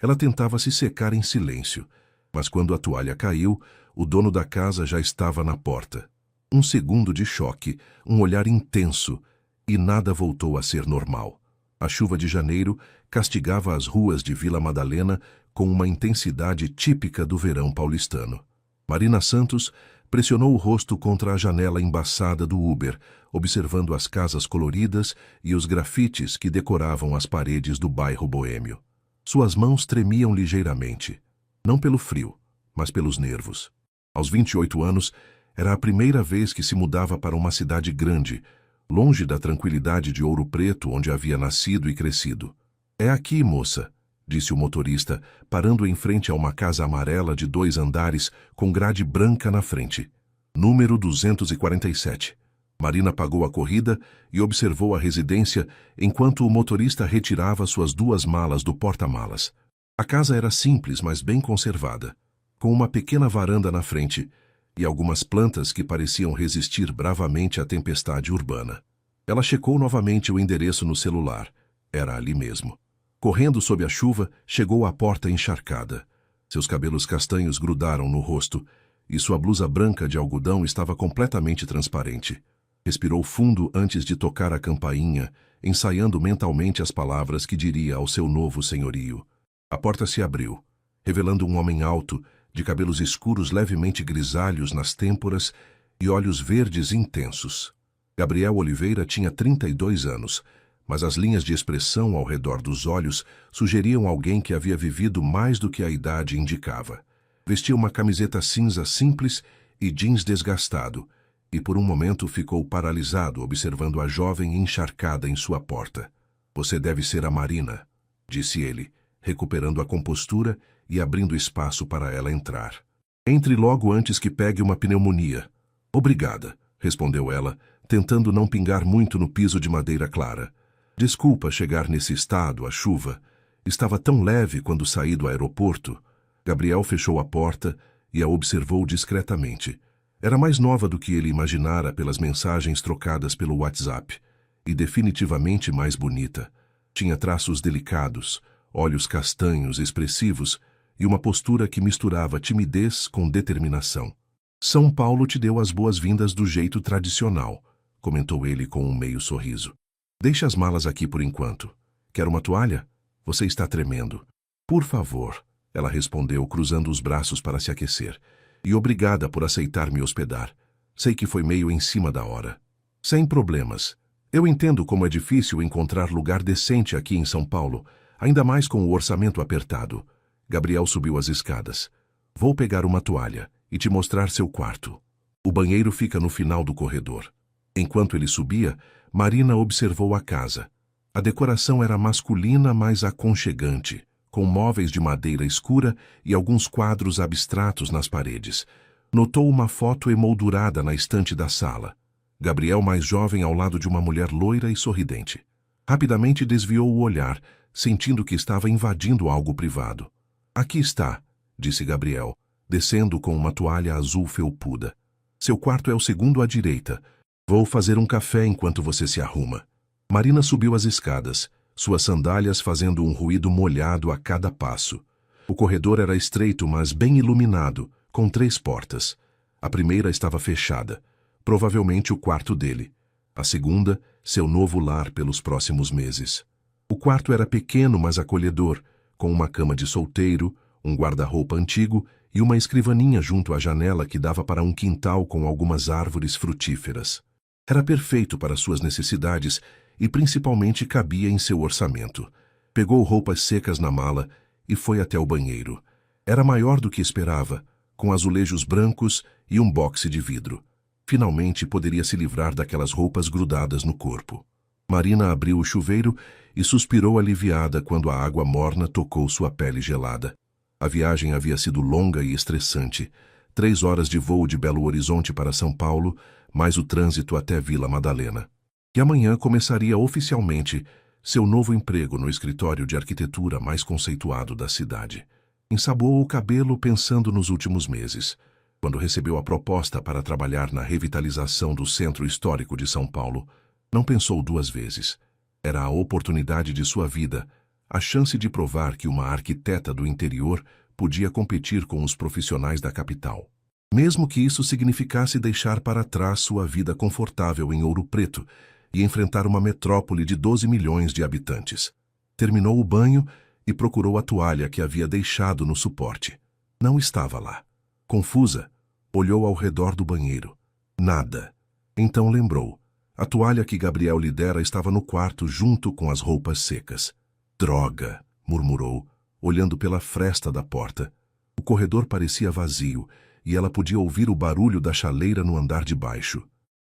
Ela tentava se secar em silêncio, mas quando a toalha caiu, o dono da casa já estava na porta. Um segundo de choque, um olhar intenso, e nada voltou a ser normal. A chuva de janeiro castigava as ruas de Vila Madalena com uma intensidade típica do verão paulistano. Marina Santos pressionou o rosto contra a janela embaçada do Uber, observando as casas coloridas e os grafites que decoravam as paredes do bairro boêmio. Suas mãos tremiam ligeiramente, não pelo frio, mas pelos nervos. Aos 28 anos, era a primeira vez que se mudava para uma cidade grande, longe da tranquilidade de Ouro Preto, onde havia nascido e crescido. "É aqui, moça", disse o motorista, parando em frente a uma casa amarela de 2 andares com grade branca na frente. Número 247. Marina pagou a corrida e observou a residência enquanto o motorista retirava suas 2 malas do porta-malas. A casa era simples, mas bem conservada, com uma pequena varanda na frente e algumas plantas que pareciam resistir bravamente à tempestade urbana. Ela checou novamente o endereço no celular. Era ali mesmo. Correndo sob a chuva, chegou à porta encharcada. Seus cabelos castanhos grudaram no rosto e sua blusa branca de algodão estava completamente transparente. Respirou fundo antes de tocar a campainha, ensaiando mentalmente as palavras que diria ao seu novo senhorio. A porta se abriu, revelando um homem alto, de cabelos escuros levemente grisalhos nas têmporas e olhos verdes intensos. Gabriel Oliveira tinha 32 anos, mas as linhas de expressão ao redor dos olhos sugeriam alguém que havia vivido mais do que a idade indicava. Vestia uma camiseta cinza simples e jeans desgastado, e por um momento ficou paralisado observando a jovem encharcada em sua porta. "Você deve ser a Marina", disse ele, recuperando a compostura e abrindo espaço para ela entrar. "Entre logo antes que pegue uma pneumonia." "Obrigada", respondeu ela, tentando não pingar muito no piso de madeira clara. "Desculpa chegar nesse estado, a chuva. Estava tão leve quando saí do aeroporto." Gabriel fechou a porta e a observou discretamente. Era mais nova do que ele imaginara pelas mensagens trocadas pelo WhatsApp, e definitivamente mais bonita. Tinha traços delicados, olhos castanhos expressivos e uma postura que misturava timidez com determinação. "São Paulo te deu as boas-vindas do jeito tradicional", comentou ele com um meio sorriso. "Deixe as malas aqui por enquanto. Quer uma toalha? Você está tremendo." "Por favor", ela respondeu, cruzando os braços para se aquecer. "E obrigada por aceitar me hospedar. Sei que foi meio em cima da hora." "Sem problemas. Eu entendo como é difícil encontrar lugar decente aqui em São Paulo, ainda mais com o orçamento apertado." Gabriel subiu as escadas. "Vou pegar uma toalha e te mostrar seu quarto. O banheiro fica no final do corredor." Enquanto ele subia, Marina observou a casa. A decoração era masculina, mas aconchegante, com móveis de madeira escura e alguns quadros abstratos nas paredes. Notou uma foto emoldurada na estante da sala. Gabriel mais jovem ao lado de uma mulher loira e sorridente. Rapidamente desviou o olhar, sentindo que estava invadindo algo privado. "Aqui está", disse Gabriel, descendo com uma toalha azul felpuda. "Seu quarto é o segundo à direita. Vou fazer um café enquanto você se arruma." Marina subiu as escadas, suas sandálias fazendo um ruído molhado a cada passo. O corredor era estreito, mas bem iluminado, com 3 portas. A primeira estava fechada, provavelmente o quarto dele. A segunda, seu novo lar pelos próximos meses. O quarto era pequeno, mas acolhedor, com uma cama de solteiro, um guarda-roupa antigo e uma escrivaninha junto à janela que dava para um quintal com algumas árvores frutíferas. Era perfeito para suas necessidades e principalmente cabia em seu orçamento. Pegou roupas secas na mala e foi até o banheiro. Era maior do que esperava, com azulejos brancos e um boxe de vidro. Finalmente poderia se livrar daquelas roupas grudadas no corpo. Marina abriu o chuveiro e suspirou aliviada quando a água morna tocou sua pele gelada. A viagem havia sido longa e estressante. 3 horas de voo de Belo Horizonte para São Paulo, mais o trânsito até Vila Madalena. E amanhã começaria oficialmente seu novo emprego no escritório de arquitetura mais conceituado da cidade. Ensaboou o cabelo pensando nos últimos meses. Quando recebeu a proposta para trabalhar na revitalização do Centro Histórico de São Paulo, não pensou 2 vezes. Era a oportunidade de sua vida, a chance de provar que uma arquiteta do interior podia competir com os profissionais da capital. Mesmo que isso significasse deixar para trás sua vida confortável em Ouro Preto e enfrentar uma metrópole de 12 milhões de habitantes. Terminou o banho e procurou a toalha que havia deixado no suporte. Não estava lá. Confusa, olhou ao redor do banheiro. Nada. Então lembrou. A toalha que Gabriel lhe dera estava no quarto junto com as roupas secas. Droga, murmurou, olhando pela fresta da porta. O corredor parecia vazio e ela podia ouvir o barulho da chaleira no andar de baixo.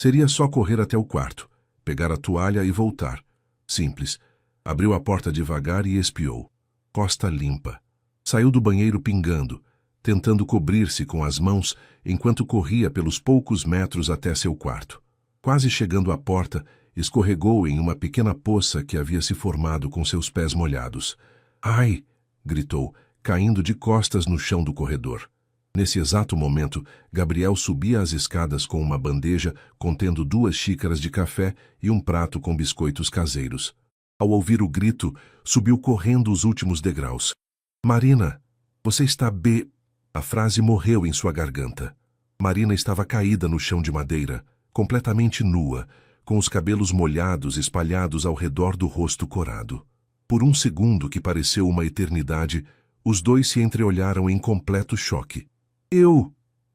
Seria só correr até o quarto, pegar a toalha e voltar. Simples. Abriu a porta devagar e espiou. Costa limpa. Saiu do banheiro pingando, tentando cobrir-se com as mãos enquanto corria pelos poucos metros até seu quarto. Quase chegando à porta, escorregou em uma pequena poça que havia se formado com seus pés molhados. "Ai!" gritou, caindo de costas no chão do corredor. Nesse exato momento, Gabriel subia as escadas com uma bandeja contendo 2 xícaras de café e um prato com biscoitos caseiros. Ao ouvir o grito, subiu correndo os últimos degraus. "Marina, você está be..." A frase morreu em sua garganta. Marina estava caída no chão de madeira, completamente nua, com os cabelos molhados espalhados ao redor do rosto corado. Por um segundo que pareceu uma eternidade, os dois se entreolharam em completo choque.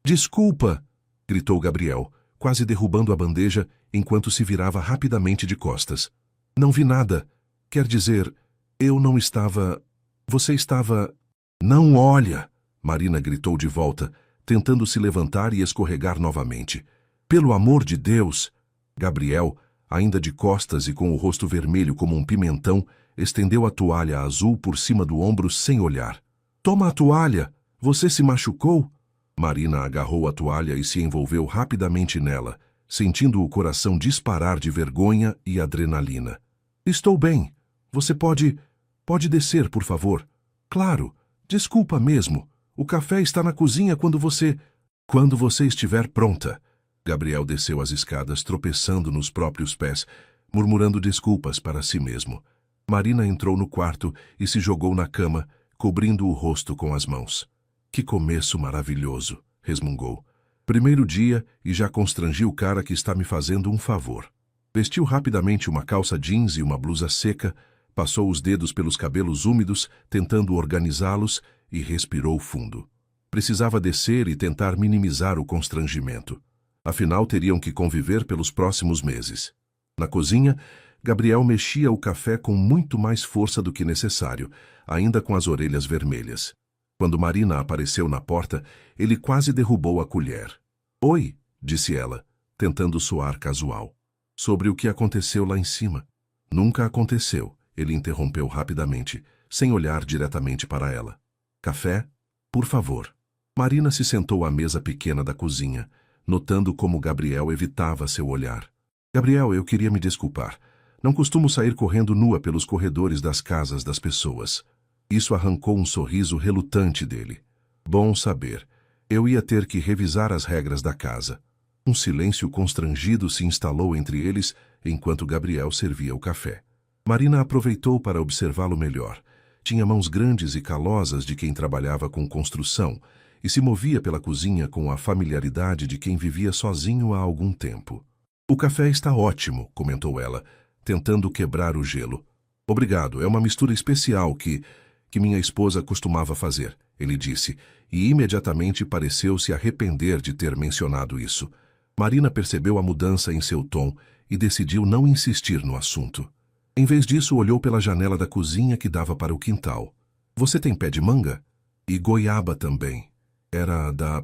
Desculpa!" gritou Gabriel, quase derrubando a bandeja enquanto se virava rapidamente de costas. "Não vi nada. Quer dizer, eu não estava... Você estava... Não olha!" Marina gritou de volta, tentando se levantar e escorregar novamente. "Pelo amor de Deus!" Gabriel, ainda de costas e com o rosto vermelho como um pimentão, estendeu a toalha azul por cima do ombro sem olhar. "Toma a toalha! Você se machucou?" Marina agarrou a toalha e se envolveu rapidamente nela, sentindo o coração disparar de vergonha e adrenalina. "Estou bem. Você pode descer, por favor." "Claro. Desculpa mesmo. O café está na cozinha quando você estiver pronta." Gabriel desceu as escadas, tropeçando nos próprios pés, murmurando desculpas para si mesmo. Marina entrou no quarto e se jogou na cama, cobrindo o rosto com as mãos. "Que começo maravilhoso", resmungou. "Primeiro dia e já constrangi o cara que está me fazendo um favor." Vestiu rapidamente uma calça jeans e uma blusa seca, passou os dedos pelos cabelos úmidos, tentando organizá-los, e respirou fundo. Precisava descer e tentar minimizar o constrangimento. Afinal, teriam que conviver pelos próximos meses. Na cozinha, Gabriel mexia o café com muito mais força do que necessário, ainda com as orelhas vermelhas. Quando Marina apareceu na porta, ele quase derrubou a colher. "Oi", disse ela, tentando soar casual. "Sobre o que aconteceu lá em cima." "Nunca aconteceu", ele interrompeu rapidamente, sem olhar diretamente para ela. "Café? Por favor." Marina se sentou à mesa pequena da cozinha, notando como Gabriel evitava seu olhar. "Gabriel, eu queria me desculpar. Não costumo sair correndo nua pelos corredores das casas das pessoas." Isso arrancou um sorriso relutante dele. "Bom saber. Eu ia ter que revisar as regras da casa." Um silêncio constrangido se instalou entre eles enquanto Gabriel servia o café. Marina aproveitou para observá-lo melhor. Tinha mãos grandes e calosas de quem trabalhava com construção e se movia pela cozinha com a familiaridade de quem vivia sozinho há algum tempo. "O café está ótimo", comentou ela, tentando quebrar o gelo. "Obrigado, é uma mistura especial que minha esposa costumava fazer", ele disse, e imediatamente pareceu se arrepender de ter mencionado isso. Marina percebeu a mudança em seu tom e decidiu não insistir no assunto. Em vez disso, olhou pela janela da cozinha que dava para o quintal. "Você tem pé de manga?" "E goiaba também. Era da...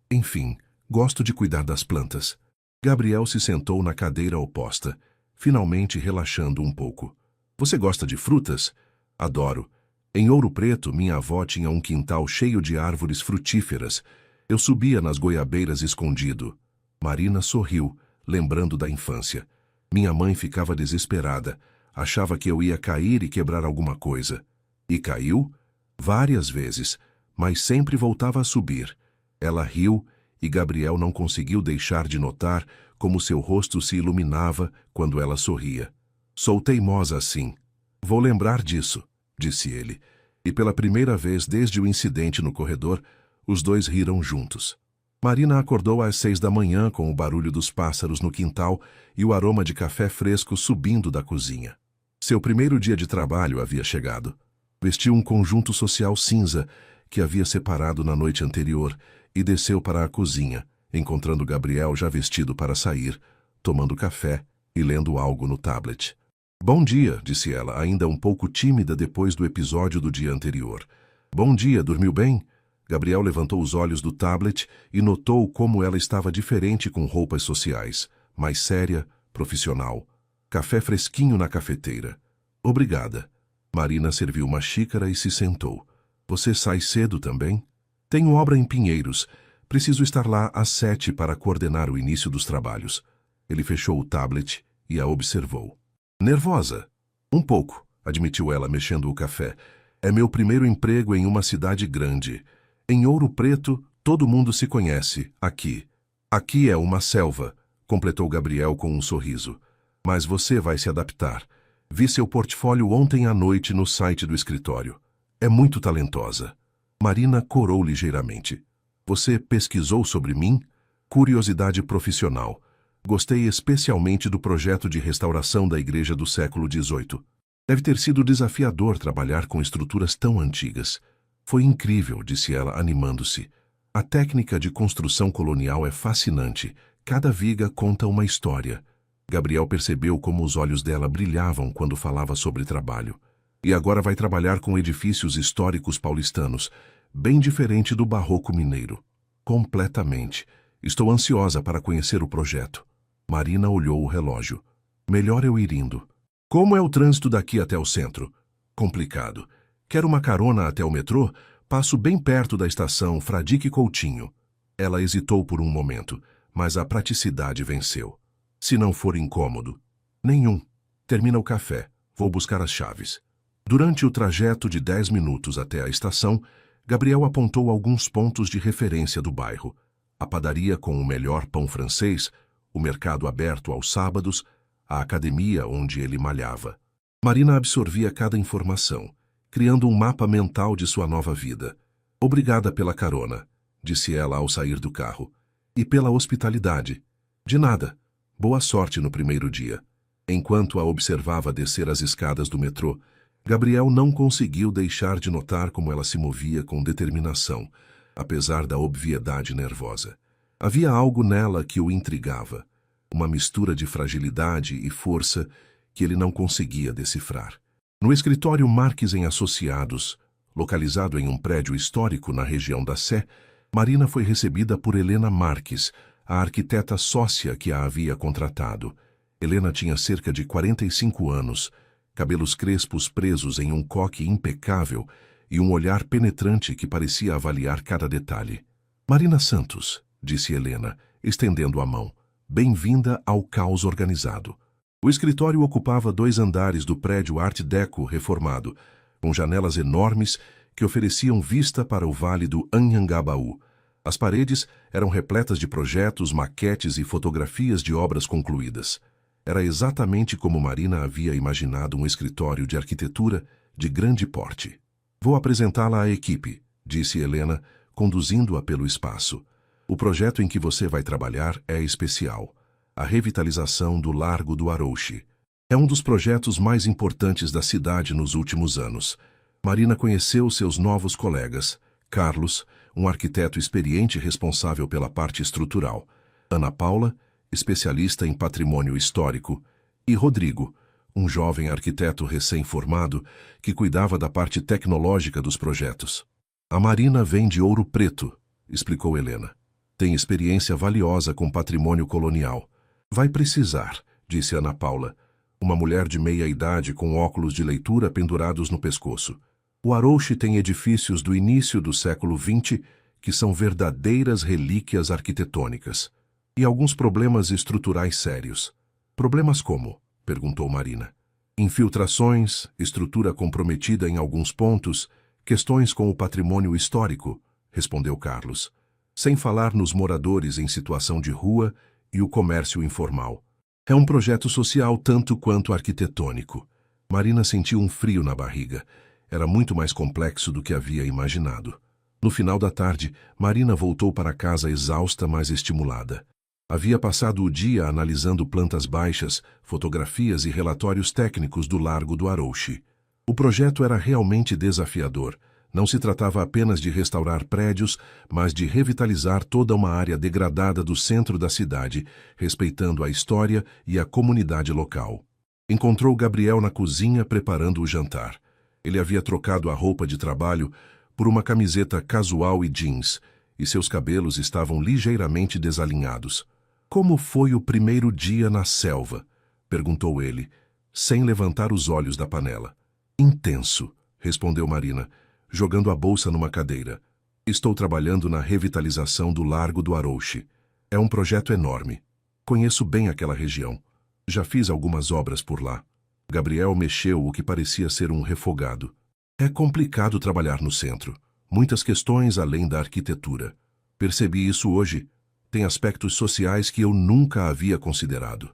Enfim, gosto de cuidar das plantas." Gabriel se sentou na cadeira oposta, finalmente relaxando um pouco. "Você gosta de frutas?" "Adoro. Em Ouro Preto, minha avó tinha um quintal cheio de árvores frutíferas. Eu subia nas goiabeiras escondido." Marina sorriu, lembrando da infância. "Minha mãe ficava desesperada. Achava que eu ia cair e quebrar alguma coisa." "E caiu?" "Várias vezes, mas sempre voltava a subir." Ela riu e Gabriel não conseguiu deixar de notar como seu rosto se iluminava quando ela sorria. "Sou teimosa assim. Vou lembrar disso." disse ele. E pela primeira vez desde o incidente no corredor, os dois riram juntos. Marina acordou às 6 da manhã com o barulho dos pássaros no quintal e o aroma de café fresco subindo da cozinha. Seu primeiro dia de trabalho havia chegado. Vestiu um conjunto social cinza que havia separado na noite anterior e desceu para a cozinha, encontrando Gabriel já vestido para sair, tomando café e lendo algo no tablet. Bom dia, disse ela, ainda um pouco tímida depois do episódio do dia anterior. Bom dia, dormiu bem? Gabriel levantou os olhos do tablet e notou como ela estava diferente com roupas sociais, mais séria, profissional. Café fresquinho na cafeteira. Obrigada. Marina serviu uma xícara e se sentou. Você sai cedo também? Tenho obra em Pinheiros. Preciso estar lá às 7 para coordenar o início dos trabalhos. Ele fechou o tablet e a observou. Nervosa? Um pouco, admitiu ela mexendo o café. É meu primeiro emprego em uma cidade grande. Em Ouro Preto, todo mundo se conhece, aqui. Aqui é uma selva, completou Gabriel com um sorriso. Mas você vai se adaptar. Vi seu portfólio ontem à noite no site do escritório. É muito talentosa. Marina corou ligeiramente. Você pesquisou sobre mim? Curiosidade profissional. Gostei especialmente do projeto de restauração da igreja do século XVIII. Deve ter sido desafiador trabalhar com estruturas tão antigas. Foi incrível, disse ela, animando-se. A técnica de construção colonial é fascinante. Cada viga conta uma história. Gabriel percebeu como os olhos dela brilhavam quando falava sobre trabalho. E agora vai trabalhar com edifícios históricos paulistanos, bem diferente do barroco mineiro. Completamente. Estou ansiosa para conhecer o projeto. Marina olhou o relógio. Melhor eu ir indo. Como é o trânsito daqui até o centro? Complicado. Quero uma carona até o metrô? Passo bem perto da estação Fradique Coutinho. Ela hesitou por um momento, mas a praticidade venceu. Se não for incômodo. Nenhum. Termina o café. Vou buscar as chaves. Durante o trajeto de 10 minutos até a estação, Gabriel apontou alguns pontos de referência do bairro. A padaria com o melhor pão francês, o mercado aberto aos sábados, a academia onde ele malhava. Marina absorvia cada informação, criando um mapa mental de sua nova vida. Obrigada pela carona, disse ela ao sair do carro. E pela hospitalidade. De nada. Boa sorte no primeiro dia. Enquanto a observava descer as escadas do metrô, Gabriel não conseguiu deixar de notar como ela se movia com determinação, apesar da obviedade nervosa. Havia algo nela que o intrigava, uma mistura de fragilidade e força que ele não conseguia decifrar. No escritório Marques em Associados, localizado em um prédio histórico na região da Sé, Marina foi recebida por Helena Marques, a arquiteta sócia que a havia contratado. Helena tinha cerca de 45 anos, cabelos crespos presos em um coque impecável e um olhar penetrante que parecia avaliar cada detalhe. Marina Santos, disse Helena, estendendo a mão. Bem-vinda ao caos organizado. O escritório ocupava 2 andares do prédio Art Deco reformado, com janelas enormes que ofereciam vista para o vale do Anhangabaú. As paredes eram repletas de projetos, maquetes e fotografias de obras concluídas. Era exatamente como Marina havia imaginado um escritório de arquitetura de grande porte. Vou apresentá-la à equipe, disse Helena, conduzindo-a pelo espaço. O projeto em que você vai trabalhar é especial. A revitalização do Largo do Arouche. É um dos projetos mais importantes da cidade nos últimos anos. Marina conheceu seus novos colegas. Carlos, um arquiteto experiente responsável pela parte estrutural. Ana Paula, especialista em patrimônio histórico. E Rodrigo, um jovem arquiteto recém-formado que cuidava da parte tecnológica dos projetos. A Marina vem de Ouro Preto, explicou Helena. Tem experiência valiosa com patrimônio colonial. Vai precisar, disse Ana Paula, uma mulher de meia idade com óculos de leitura pendurados no pescoço. O Arouche tem edifícios do início do século XX que são verdadeiras relíquias arquitetônicas. E alguns problemas estruturais sérios. Problemas como? Perguntou Marina. Infiltrações, estrutura comprometida em alguns pontos, questões com o patrimônio histórico, respondeu Carlos. Sem falar nos moradores em situação de rua e o comércio informal. É um projeto social tanto quanto arquitetônico. Marina sentiu um frio na barriga. era muito mais complexo do que havia imaginado. No final da tarde, Marina voltou para casa exausta, mas estimulada. Havia passado o dia analisando plantas baixas, fotografias e relatórios técnicos do Largo do Arouche. O projeto era realmente desafiador. Não se tratava apenas de restaurar prédios, mas de revitalizar toda uma área degradada do centro da cidade, respeitando a história e a comunidade local. Encontrou Gabriel na cozinha preparando o jantar. Ele havia trocado a roupa de trabalho por uma camiseta casual e jeans, e seus cabelos estavam ligeiramente desalinhados. "Como foi o primeiro dia na selva?" perguntou ele, sem levantar os olhos da panela. "Intenso", respondeu Marina, jogando a bolsa numa cadeira. "Estou trabalhando na revitalização do Largo do Arouche. É um projeto enorme. Conheço bem aquela região. Já fiz algumas obras por lá." Gabriel mexeu o que parecia ser um refogado. "É complicado trabalhar no centro. Muitas questões além da arquitetura. Percebi isso hoje. Tem aspectos sociais que eu nunca havia considerado."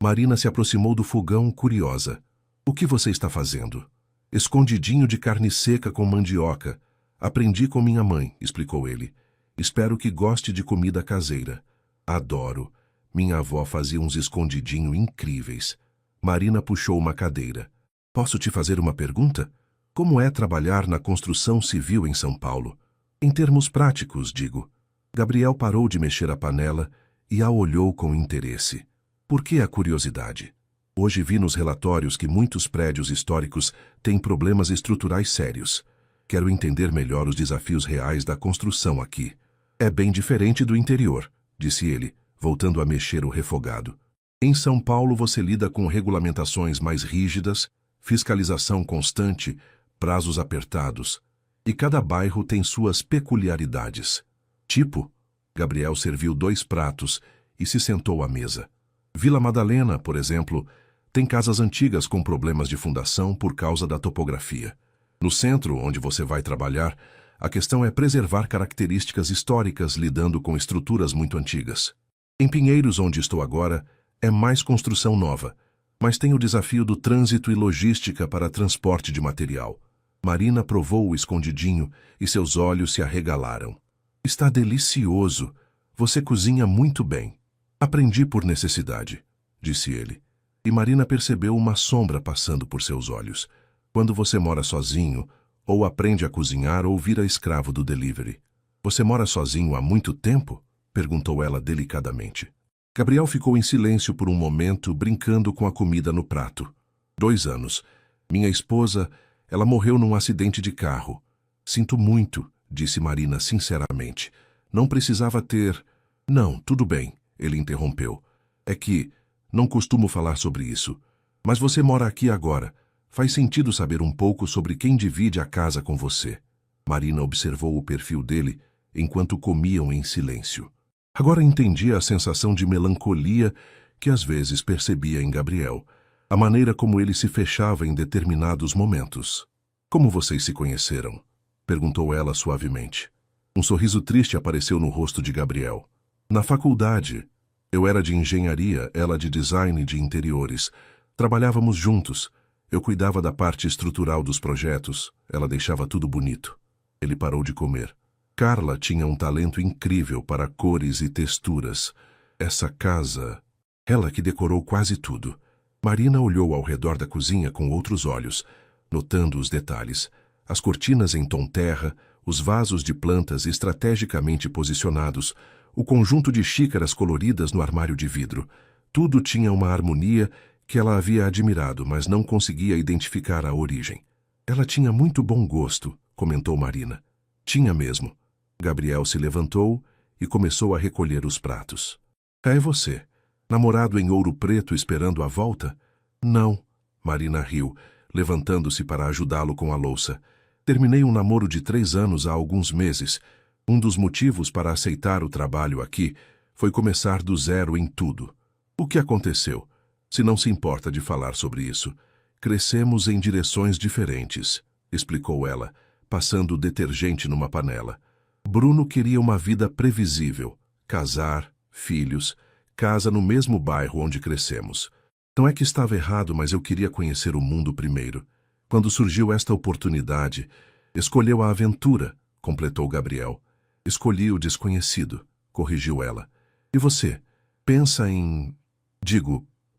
Marina se aproximou do fogão, curiosa. "O que você está fazendo?" "Escondidinho de carne seca com mandioca. Aprendi com minha mãe", explicou ele. "Espero que goste de comida caseira." "Adoro. Minha avó fazia uns escondidinho incríveis." Marina puxou uma cadeira. "Posso te fazer uma pergunta? Como é trabalhar na construção civil em São Paulo? Em termos práticos, digo." Gabriel parou de mexer a panela e a olhou com interesse. "Por que a curiosidade?" "Hoje vi nos relatórios que muitos prédios históricos têm problemas estruturais sérios. Quero entender melhor os desafios reais da construção aqui." "É bem diferente do interior", disse ele, voltando a mexer o refogado. "Em São Paulo você lida com regulamentações mais rígidas, fiscalização constante, prazos apertados, e cada bairro tem suas peculiaridades." "Tipo?" Gabriel serviu 2 pratos e se sentou à mesa. "Vila Madalena, por exemplo, tem casas antigas com problemas de fundação por causa da topografia. No centro, onde você vai trabalhar, a questão é preservar características históricas lidando com estruturas muito antigas. Em Pinheiros, onde estou agora, é mais construção nova, mas tem o desafio do trânsito e logística para transporte de material." Marina provou o escondidinho e seus olhos se arregalaram. "Está delicioso. Você cozinha muito bem." "Aprendi por necessidade", disse ele. E Marina percebeu uma sombra passando por seus olhos. "Quando você mora sozinho, ou aprende a cozinhar ou vira escravo do delivery." "Você mora sozinho há muito tempo?" perguntou ela delicadamente. Gabriel ficou em silêncio por um momento, brincando com a comida no prato. 2 anos. Minha esposa, ela morreu num acidente de carro." "Sinto muito", disse Marina sinceramente. "Não precisava ter..." "Não, tudo bem", ele interrompeu. "É que não costumo falar sobre isso. Mas você mora aqui agora. Faz sentido saber um pouco sobre quem divide a casa com você." Marina observou o perfil dele enquanto comiam em silêncio. Agora entendia a sensação de melancolia que às vezes percebia em Gabriel, a maneira como ele se fechava em determinados momentos. "Como vocês se conheceram?" perguntou ela suavemente. Um sorriso triste apareceu no rosto de Gabriel. "Na faculdade. Eu era de engenharia, ela de design de interiores. Trabalhávamos juntos. Eu cuidava da parte estrutural dos projetos, ela deixava tudo bonito." Ele parou de comer. Carla tinha um talento incrível para cores e texturas. Essa casa... Ela que decorou quase tudo. Marina olhou ao redor da cozinha com outros olhos, notando os detalhes. As cortinas em tom terra, os vasos de plantas estrategicamente posicionados, o conjunto de xícaras coloridas no armário de vidro. Tudo tinha uma harmonia que ela havia admirado, mas não conseguia identificar a origem. "Ela tinha muito bom gosto", comentou Marina. "Tinha mesmo." Gabriel se levantou e começou a recolher os pratos. "É você? Namorado em Ouro Preto esperando a volta?" "Não." Marina riu, levantando-se para ajudá-lo com a louça. "Terminei um namoro de 3 anos há alguns meses. Um dos motivos para aceitar o trabalho aqui foi começar do zero em tudo." "O que aconteceu? Se não se importa de falar sobre isso." "Crescemos em direções diferentes", explicou ela, passando detergente numa panela. "Bruno queria uma vida previsível. Casar, filhos, casa no mesmo bairro onde crescemos. Não é que estava errado, mas eu queria conhecer o mundo primeiro. Quando surgiu esta oportunidade, escolheu a aventura, completou Gabriel. Escolhi o desconhecido, corrigiu ela. E você? Pensa em...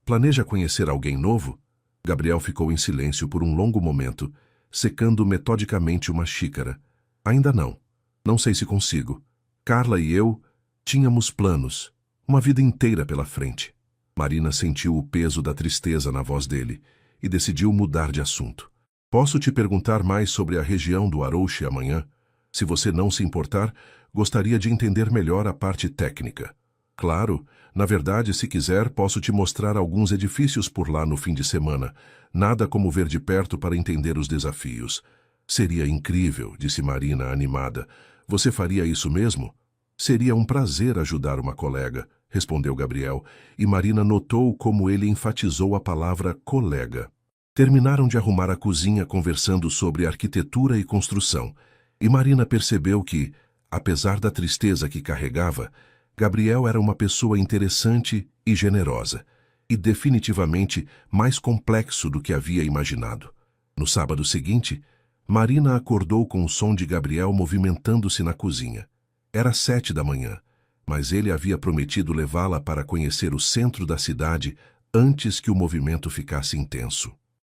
planeja conhecer alguém novo? Gabriel ficou em silêncio por um longo momento, secando metodicamente uma xícara. Ainda não. Não sei se consigo. Carla e eu tínhamos planos, uma vida inteira pela frente. Marina sentiu o peso da tristeza na voz dele e decidiu mudar de assunto. Posso te perguntar mais sobre a região do Arouche amanhã? Se você não se importar, gostaria de entender melhor a parte técnica. Claro, na verdade, se quiser, posso te mostrar alguns edifícios por lá no fim de semana. Nada como ver de perto para entender os desafios. Seria incrível, disse Marina, animada. Você faria isso mesmo? Seria um prazer ajudar uma colega, respondeu Gabriel, e Marina notou como ele enfatizou a palavra colega. Terminaram de arrumar a cozinha conversando sobre arquitetura e construção, e Marina percebeu que, apesar da tristeza que carregava, Gabriel era uma pessoa interessante e generosa, e definitivamente mais complexo do que havia imaginado. No sábado seguinte, Marina acordou com o som de Gabriel movimentando-se na cozinha. Era 7 da manhã, mas ele havia prometido levá-la para conhecer o centro da cidade antes que o movimento ficasse intenso.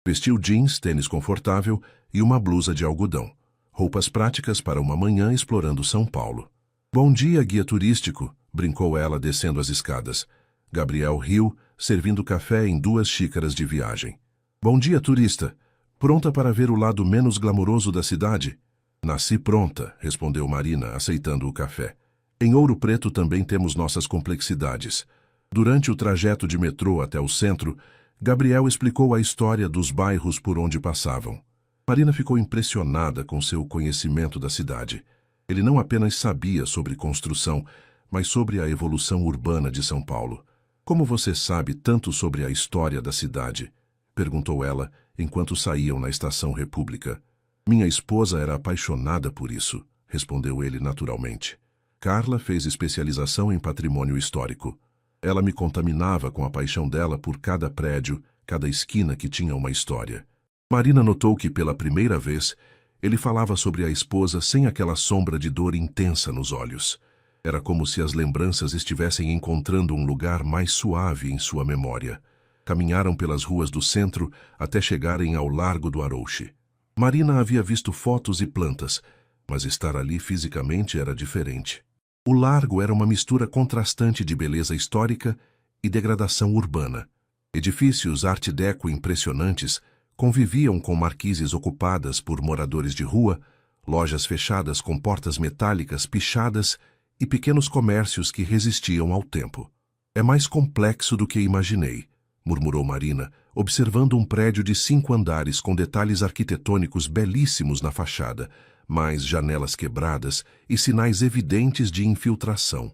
Vestiu jeans, tênis confortável e uma blusa de algodão. Roupas práticas para uma manhã explorando São Paulo. Bom dia, guia turístico, brincou ela descendo as escadas. Gabriel riu, servindo café em 2 xícaras de viagem. Bom dia, turista. Pronta para ver o lado menos glamouroso da cidade? Nasci pronta, respondeu Marina, aceitando o café. Em Ouro Preto também temos nossas complexidades. Durante o trajeto de metrô até o centro, Gabriel explicou a história dos bairros por onde passavam. Marina ficou impressionada com seu conhecimento da cidade. Ele não apenas sabia sobre construção, mas sobre a evolução urbana de São Paulo. Como você sabe tanto sobre a história da cidade? Perguntou ela, enquanto saíam na Estação República. Minha esposa era apaixonada por isso, respondeu ele naturalmente. Carla fez especialização em patrimônio histórico. Ela me contaminava com a paixão dela por cada prédio, cada esquina que tinha uma história. Marina notou que, pela primeira vez, ele falava sobre a esposa sem aquela sombra de dor intensa nos olhos. Era como se as lembranças estivessem encontrando um lugar mais suave em sua memória. Caminharam pelas ruas do centro até chegarem ao Largo do Arouche. Marina havia visto fotos e plantas, mas estar ali fisicamente era diferente. O largo era uma mistura contrastante de beleza histórica e degradação urbana. Edifícios art déco impressionantes conviviam com marquises ocupadas por moradores de rua, lojas fechadas com portas metálicas pichadas e pequenos comércios que resistiam ao tempo. É mais complexo do que imaginei, murmurou Marina, observando um prédio de 5 andares com detalhes arquitetônicos belíssimos na fachada, mas janelas quebradas e sinais evidentes de infiltração.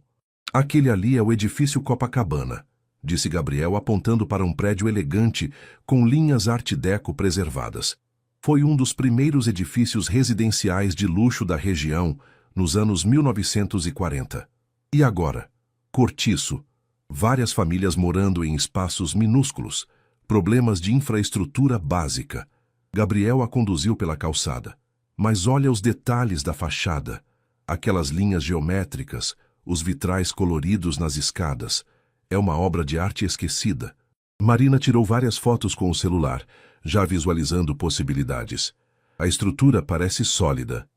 Aquele ali é o edifício Copacabana, disse Gabriel apontando para um prédio elegante com linhas art déco preservadas. Foi um dos primeiros edifícios residenciais de luxo da região nos anos 1940. E agora? Cortiço. Várias famílias morando em espaços minúsculos. Problemas de infraestrutura básica. Gabriel a conduziu pela calçada. Mas olha os detalhes da fachada. Aquelas linhas geométricas, os vitrais coloridos nas escadas. É uma obra de arte esquecida. Marina tirou várias fotos com o celular, já visualizando possibilidades. A estrutura parece sólida.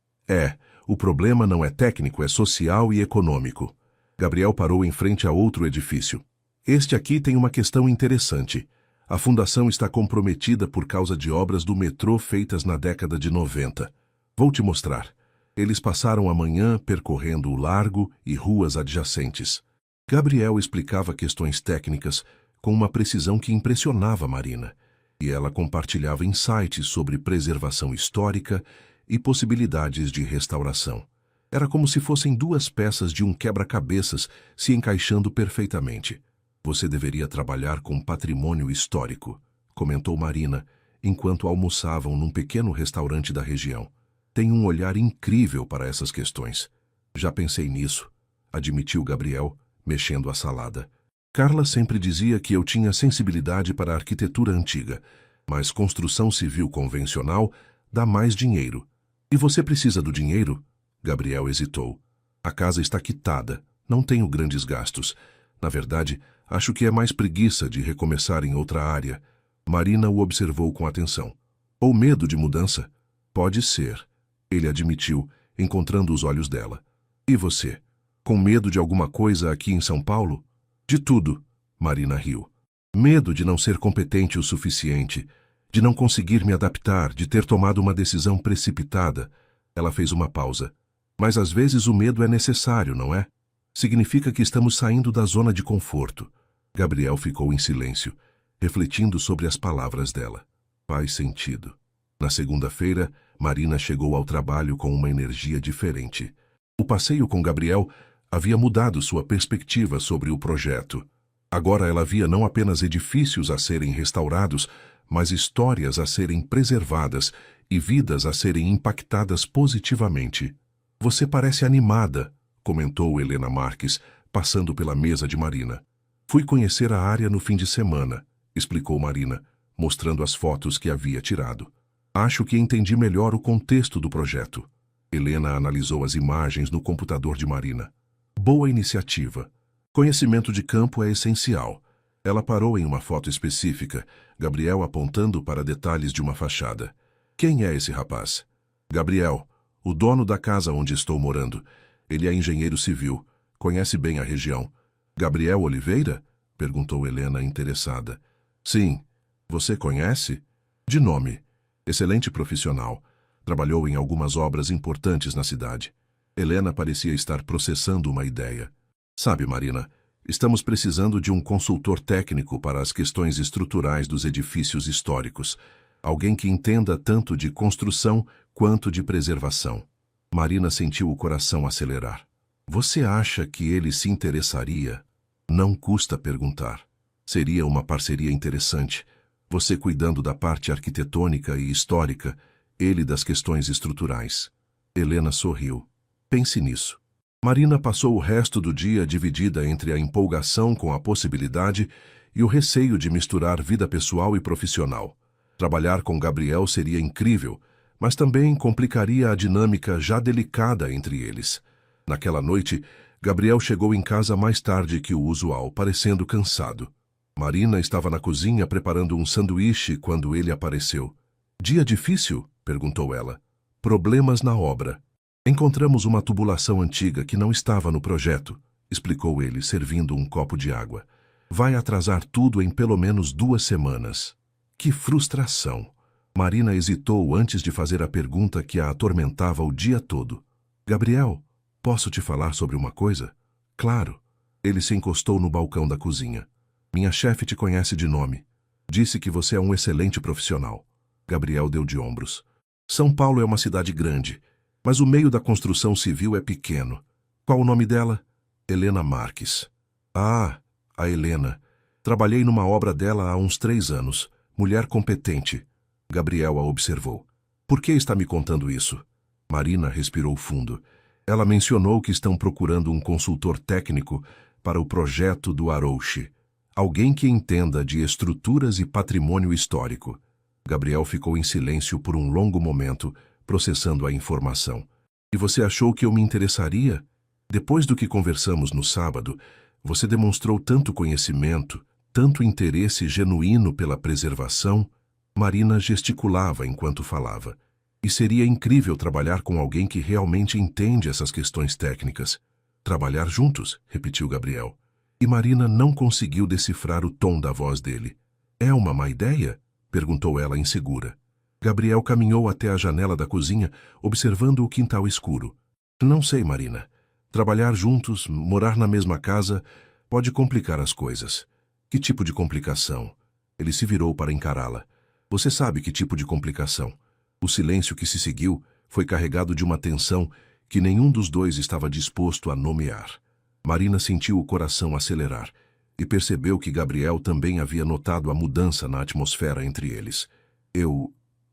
O problema não é técnico, é social e econômico. Gabriel parou em frente a outro edifício. Este aqui tem uma questão interessante. A fundação está comprometida por causa de obras do metrô feitas na década de 90. Vou te mostrar. Eles passaram a manhã percorrendo o largo e ruas adjacentes. Gabriel explicava questões técnicas com uma precisão que impressionava Marina, e ela compartilhava insights sobre preservação histórica e possibilidades de restauração. Era como se fossem 2 peças de um quebra-cabeças se encaixando perfeitamente. Você deveria trabalhar com patrimônio histórico, comentou Marina, enquanto almoçavam num pequeno restaurante da região. Tem um olhar incrível para essas questões. Já pensei nisso, admitiu Gabriel, mexendo a salada. Carla sempre dizia que eu tinha sensibilidade para a arquitetura antiga, Mas construção civil convencional dá mais dinheiro. E você precisa do dinheiro? Gabriel hesitou. A casa está quitada. Não tenho grandes gastos. Na verdade, acho que é mais preguiça de recomeçar em outra área. Marina o observou com atenção. Ou medo de mudança? Pode ser. Ele admitiu, encontrando os olhos dela. E você? Com medo de alguma coisa aqui em São Paulo? De tudo. Marina riu. Medo de não ser competente o suficiente, de não conseguir me adaptar, de ter tomado uma decisão precipitada. Ela fez uma pausa. Mas às vezes o medo é necessário, não é? Significa que estamos saindo da zona de conforto. Gabriel ficou em silêncio, refletindo sobre as palavras dela. Faz sentido. Na segunda-feira, Marina chegou ao trabalho com uma energia diferente. O passeio com Gabriel havia mudado sua perspectiva sobre o projeto. Agora ela via não apenas edifícios a serem restaurados, mas histórias a serem preservadas e vidas a serem impactadas positivamente. Você parece animada, comentou Helena Marques, passando pela mesa de Marina. Fui conhecer a área no fim de semana, explicou Marina, mostrando as fotos que havia tirado. Acho que entendi melhor o contexto do projeto. Helena analisou as imagens no computador de Marina. Boa iniciativa. Conhecimento de campo é essencial. Ela parou em uma foto específica, Gabriel apontando para detalhes de uma fachada. Quem é esse rapaz? Gabriel, o dono da casa onde estou morando. Ele é engenheiro civil, conhece bem a região. Gabriel Oliveira? Perguntou Helena, interessada. Sim. Você conhece? De nome. Excelente profissional. Trabalhou em algumas obras importantes na cidade. Helena parecia estar processando uma ideia. Sabe, Marina, estamos precisando de um consultor técnico para as questões estruturais dos edifícios históricos. Alguém que entenda tanto de construção quanto de preservação. Marina sentiu o coração acelerar. Você acha que ele se interessaria? Não custa perguntar. Seria uma parceria interessante. Você cuidando da parte arquitetônica e histórica, ele das questões estruturais. Helena sorriu. Pense nisso. Marina passou o resto do dia dividida entre a empolgação com a possibilidade e o receio de misturar vida pessoal e profissional. Trabalhar com Gabriel seria incrível, mas também complicaria a dinâmica já delicada entre eles. Naquela noite, Gabriel chegou em casa mais tarde que o usual, parecendo cansado. Marina estava na cozinha preparando um sanduíche quando ele apareceu. Dia difícil? Perguntou ela. Problemas na obra. Encontramos uma tubulação antiga que não estava no projeto, explicou ele, servindo um copo de água. Vai atrasar tudo em pelo menos 2 semanas. Que frustração! Marina hesitou antes de fazer a pergunta que a atormentava o dia todo. Gabriel, posso te falar sobre uma coisa? Claro. Ele se encostou no balcão da cozinha. Minha chefe te conhece de nome. Disse que você é um excelente profissional. Gabriel deu de ombros. São Paulo é uma cidade grande, mas o meio da construção civil é pequeno. Qual o nome dela? Helena Marques. Ah, a Helena. Trabalhei numa obra dela há uns 3 anos. Mulher competente. Gabriel a observou. Por que está me contando isso? Marina respirou fundo. Ela mencionou que estão procurando um consultor técnico para o projeto do Arouche. Alguém que entenda de estruturas e patrimônio histórico. Gabriel ficou em silêncio por um longo momento, processando a informação. E você achou que eu me interessaria? Depois do que conversamos no sábado, você demonstrou tanto conhecimento, tanto interesse genuíno pela preservação. Marina gesticulava enquanto falava. E seria incrível trabalhar com alguém que realmente entende essas questões técnicas. Trabalhar juntos, repetiu Gabriel. E Marina não conseguiu decifrar o tom da voz dele. É uma má ideia? Perguntou ela insegura. Gabriel caminhou até a janela da cozinha, observando o quintal escuro. Não sei, Marina. Trabalhar juntos, morar na mesma casa, pode complicar as coisas. Que tipo de complicação? Ele se virou para encará-la. Você sabe que tipo de complicação. O silêncio que se seguiu foi carregado de uma tensão que nenhum dos dois estava disposto a nomear. Marina sentiu o coração acelerar e percebeu que Gabriel também havia notado a mudança na atmosfera entre eles.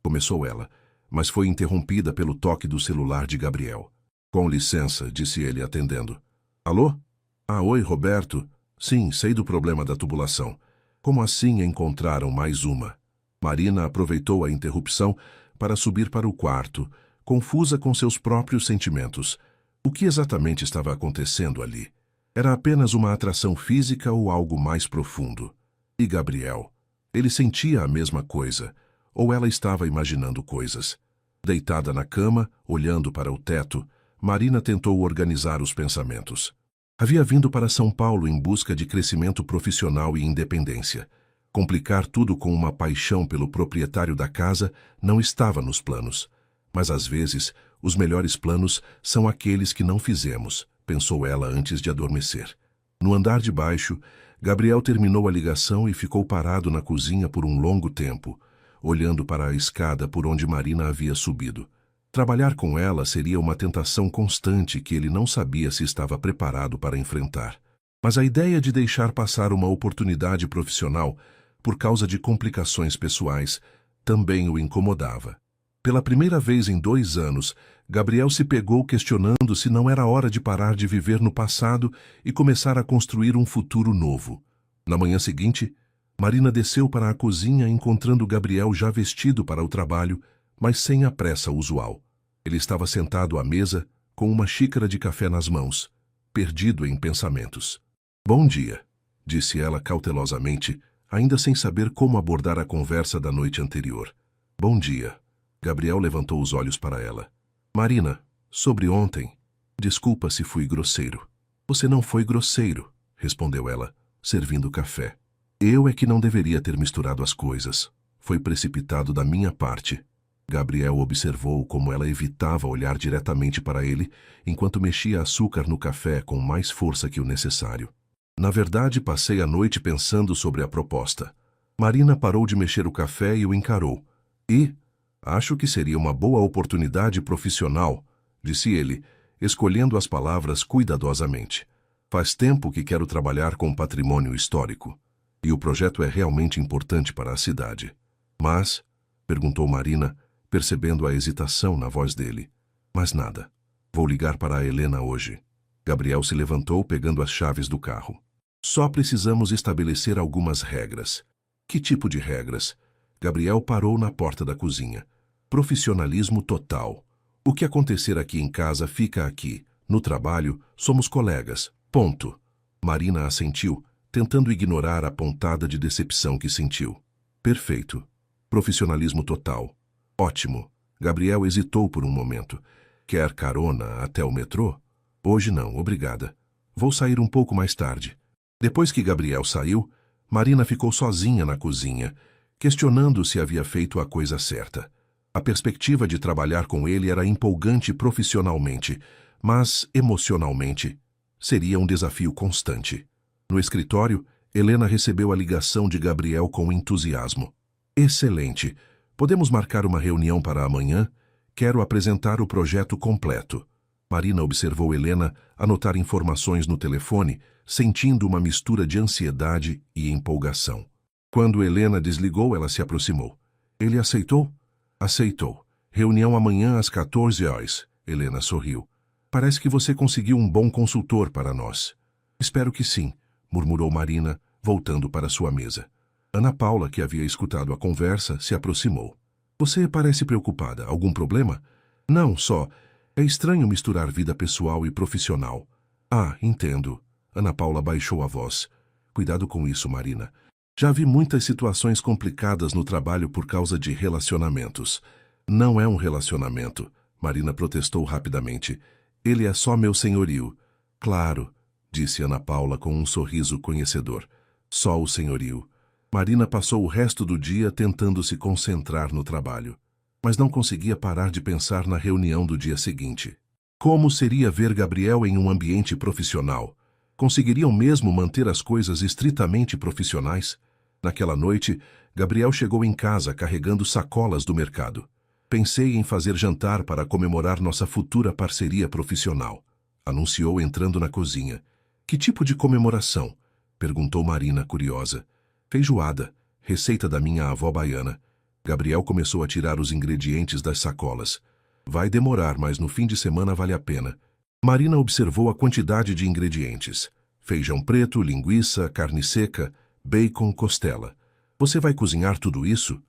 Começou ela, mas foi interrompida pelo toque do celular de Gabriel. Com licença, disse ele atendendo. Alô? Ah, oi, Roberto. Sim, sei do problema da tubulação. Como assim encontraram mais uma? Marina aproveitou a interrupção para subir para o quarto, confusa com seus próprios sentimentos. O que exatamente estava acontecendo ali? Era apenas uma atração física ou algo mais profundo? E Gabriel? Ele sentia a mesma coisa, ou ela estava imaginando coisas? Deitada na cama, olhando para o teto, Marina tentou organizar os pensamentos. Havia vindo para São Paulo em busca de crescimento profissional e independência. Complicar tudo com uma paixão pelo proprietário da casa não estava nos planos. Mas às vezes, os melhores planos são aqueles que não fizemos, pensou ela antes de adormecer. No andar de baixo, Gabriel terminou a ligação e ficou parado na cozinha por um longo tempo, olhando para a escada por onde Marina havia subido. Trabalhar com ela seria uma tentação constante que ele não sabia se estava preparado para enfrentar. Mas a ideia de deixar passar uma oportunidade profissional por causa de complicações pessoais também o incomodava. Pela primeira vez em 2 anos, Gabriel se pegou questionando se não era hora de parar de viver no passado e começar a construir um futuro novo. Na manhã seguinte, Marina desceu para a cozinha encontrando Gabriel já vestido para o trabalho, mas sem a pressa usual. Ele estava sentado à mesa, com uma xícara de café nas mãos, perdido em pensamentos. "Bom dia", disse ela cautelosamente, ainda sem saber como abordar a conversa da noite anterior. "Bom dia." Gabriel levantou os olhos para ela. "Marina, sobre ontem, desculpa se fui grosseiro." "Você não foi grosseiro", respondeu ela, servindo o café. "Eu é que não deveria ter misturado as coisas. Foi precipitado da minha parte." Gabriel observou como ela evitava olhar diretamente para ele, enquanto mexia açúcar no café com mais força que o necessário. "Na verdade, passei a noite pensando sobre a proposta." Marina parou de mexer o café e o encarou. "E acho que seria uma boa oportunidade profissional", disse ele, escolhendo as palavras cuidadosamente. "Faz tempo que quero trabalhar com patrimônio histórico. E o projeto é realmente importante para a cidade." "Mas?", perguntou Marina, percebendo a hesitação na voz dele. "Mas nada. Vou ligar para a Helena hoje." Gabriel se levantou pegando as chaves do carro. "Só precisamos estabelecer algumas regras." "Que tipo de regras?" Gabriel parou na porta da cozinha. "Profissionalismo total. O que acontecer aqui em casa fica aqui. No trabalho, somos colegas. Ponto." Marina assentiu, tentando ignorar a pontada de decepção que sentiu. "Perfeito. Profissionalismo total. Ótimo." Gabriel hesitou por um momento. "Quer carona até o metrô?" "Hoje não, obrigada. Vou sair um pouco mais tarde." Depois que Gabriel saiu, Marina ficou sozinha na cozinha, questionando se havia feito a coisa certa. A perspectiva de trabalhar com ele era empolgante profissionalmente, mas, emocionalmente, seria um desafio constante. No escritório, Helena recebeu a ligação de Gabriel com entusiasmo. "Excelente. Podemos marcar uma reunião para amanhã? Quero apresentar o projeto completo." Marina observou Helena anotar informações no telefone, sentindo uma mistura de ansiedade e empolgação. Quando Helena desligou, ela se aproximou. "Ele aceitou?" "Aceitou. Reunião amanhã às 14 horas. Helena sorriu. "Parece que você conseguiu um bom consultor para nós." "Espero que sim", murmurou Marina, voltando para sua mesa. Ana Paula, que havia escutado a conversa, se aproximou. "Você parece preocupada. Algum problema?" "Não, só. É estranho misturar vida pessoal e profissional." "Ah, entendo." Ana Paula baixou a voz. "Cuidado com isso, Marina. Já vi muitas situações complicadas no trabalho por causa de relacionamentos." "Não é um relacionamento", Marina protestou rapidamente. "Ele é só meu senhorio." "Claro", disse Ana Paula com um sorriso conhecedor. "Só o senhorio." Marina passou o resto do dia tentando se concentrar no trabalho, mas não conseguia parar de pensar na reunião do dia seguinte. Como seria ver Gabriel em um ambiente profissional? Conseguiriam mesmo manter as coisas estritamente profissionais? Naquela noite, Gabriel chegou em casa carregando sacolas do mercado. "Pensei em fazer jantar para comemorar nossa futura parceria profissional", anunciou entrando na cozinha. "Que tipo de comemoração?", perguntou Marina, curiosa. "Feijoada, receita da minha avó baiana." Gabriel começou a tirar os ingredientes das sacolas. "Vai demorar, mas no fim de semana vale a pena." Marina observou a quantidade de ingredientes. Feijão preto, linguiça, carne seca, bacon, costela. "Você vai cozinhar tudo isso?"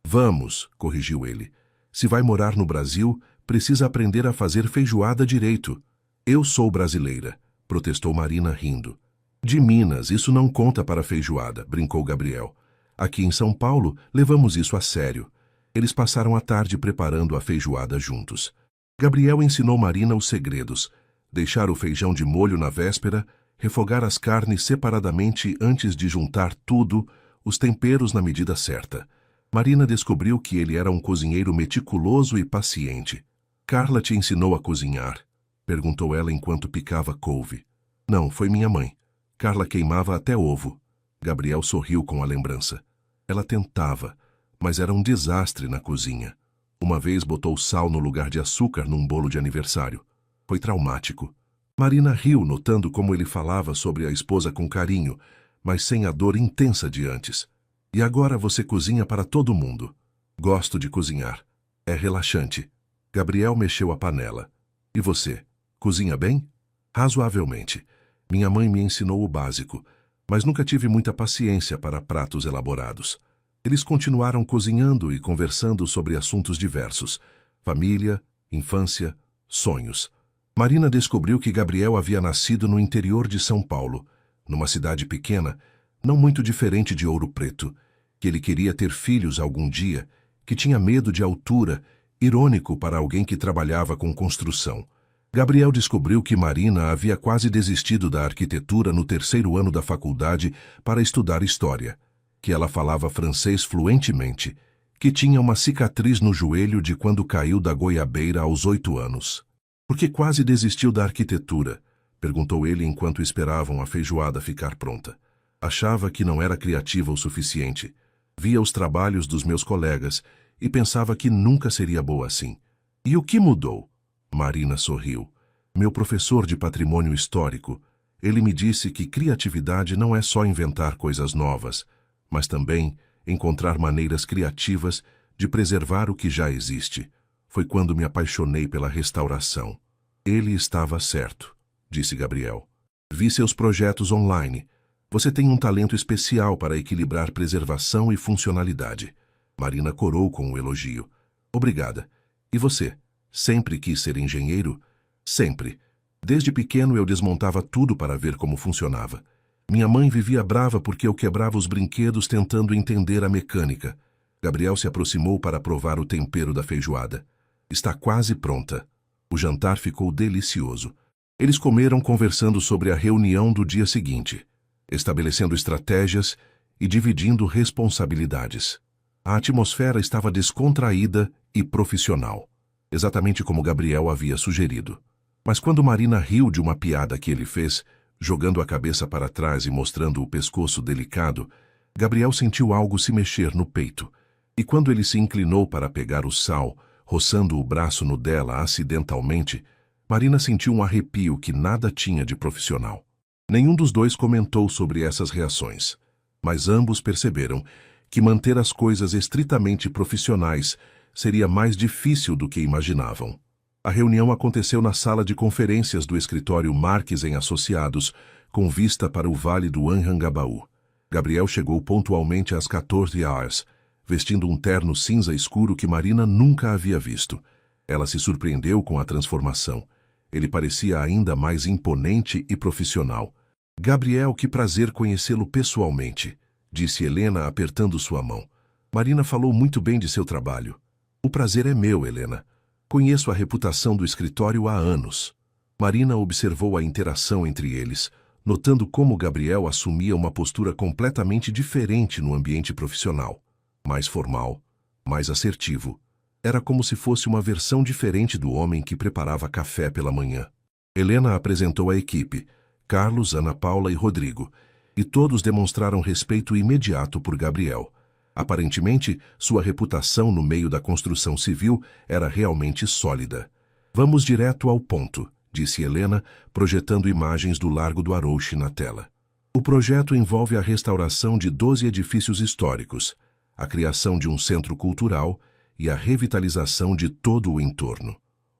Vamos, corrigiu ele. Se vai morar no Brasil, precisa aprender a fazer feijoada direito. Eu sou brasileira, protestou Marina rindo. De Minas, isso não conta para feijoada, brincou Gabriel. Aqui em São Paulo, levamos isso a sério. Eles passaram a tarde preparando a feijoada juntos. Gabriel ensinou Marina os segredos: deixar o feijão de molho na véspera, refogar as carnes separadamente antes de juntar tudo, os temperos na medida certa. Marina descobriu que ele era um cozinheiro meticuloso e paciente. Carla te ensinou a cozinhar? Perguntou ela enquanto picava couve. Não, foi minha mãe. Carla queimava até ovo. Gabriel sorriu com a lembrança. Ela tentava, mas era um desastre na cozinha. Uma vez botou sal no lugar de açúcar num bolo de aniversário. Foi traumático. Marina riu, notando como ele falava sobre a esposa com carinho, mas sem a dor intensa de antes. E agora você cozinha para todo mundo. Gosto de cozinhar. É relaxante. Gabriel mexeu a panela. E você? Cozinha bem? Razoavelmente. Minha mãe me ensinou o básico, mas nunca tive muita paciência para pratos elaborados. Eles continuaram cozinhando e conversando sobre assuntos diversos: família, infância, sonhos. Marina descobriu que Gabriel havia nascido no interior de São Paulo, numa cidade pequena, não muito diferente de Ouro Preto, que ele queria ter filhos algum dia, que tinha medo de altura, irônico para alguém que trabalhava com construção. Gabriel descobriu que Marina havia quase desistido da arquitetura no 3º ano da faculdade para estudar história, que ela falava francês fluentemente, que tinha uma cicatriz no joelho de quando caiu da goiabeira aos 8 anos. Por que quase desistiu da arquitetura? Perguntou ele enquanto esperavam a feijoada ficar pronta. Achava que não era criativa o suficiente. Via os trabalhos dos meus colegas e pensava que nunca seria boa assim. E o que mudou? Marina sorriu. Meu professor de patrimônio histórico. Ele me disse que criatividade não é só inventar coisas novas, mas também encontrar maneiras criativas de preservar o que já existe. Foi quando me apaixonei pela restauração. Ele estava certo, disse Gabriel. Vi seus projetos online. Você tem um talento especial para equilibrar preservação e funcionalidade. Marina corou com o elogio. Obrigada. E você? Sempre quis ser engenheiro? Sempre. Desde pequeno eu desmontava tudo para ver como funcionava. Minha mãe vivia brava porque eu quebrava os brinquedos tentando entender a mecânica. Gabriel se aproximou para provar o tempero da feijoada. Está quase pronta. O jantar ficou delicioso. Eles comeram conversando sobre a reunião do dia seguinte, estabelecendo estratégias e dividindo responsabilidades. A atmosfera estava descontraída e profissional, exatamente como Gabriel havia sugerido. Mas quando Marina riu de uma piada que ele fez, jogando a cabeça para trás e mostrando o pescoço delicado, Gabriel sentiu algo se mexer no peito. E quando ele se inclinou para pegar o sal, roçando o braço no dela acidentalmente, Marina sentiu um arrepio que nada tinha de profissional. Nenhum dos dois comentou sobre essas reações, mas ambos perceberam que manter as coisas estritamente profissionais seria mais difícil do que imaginavam. A reunião aconteceu na sala de conferências do escritório Marques em Associados, com vista para o Vale do Anhangabaú. Gabriel chegou pontualmente às 14 horas, vestindo um terno cinza escuro que Marina nunca havia visto. Ela se surpreendeu com a transformação. Ele parecia ainda mais imponente e profissional. Gabriel, que prazer conhecê-lo pessoalmente, disse Helena apertando sua mão. Marina falou muito bem de seu trabalho. O prazer é meu, Helena. Conheço a reputação do escritório há anos. Marina observou a interação entre eles, notando como Gabriel assumia uma postura completamente diferente no ambiente profissional. Mais formal, mais assertivo. Era como se fosse uma versão diferente do homem que preparava café pela manhã. Helena apresentou a equipe, Carlos, Ana Paula e Rodrigo, e todos demonstraram respeito imediato por Gabriel. Aparentemente, sua reputação no meio da construção civil era realmente sólida. Vamos direto ao ponto, disse Helena, projetando imagens do Largo do Arouche na tela. O projeto envolve a restauração de 12 edifícios históricos, a criação de um centro cultural e a revitalização de todo o entorno.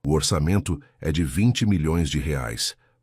O orçamento é de R$ 20 milhões,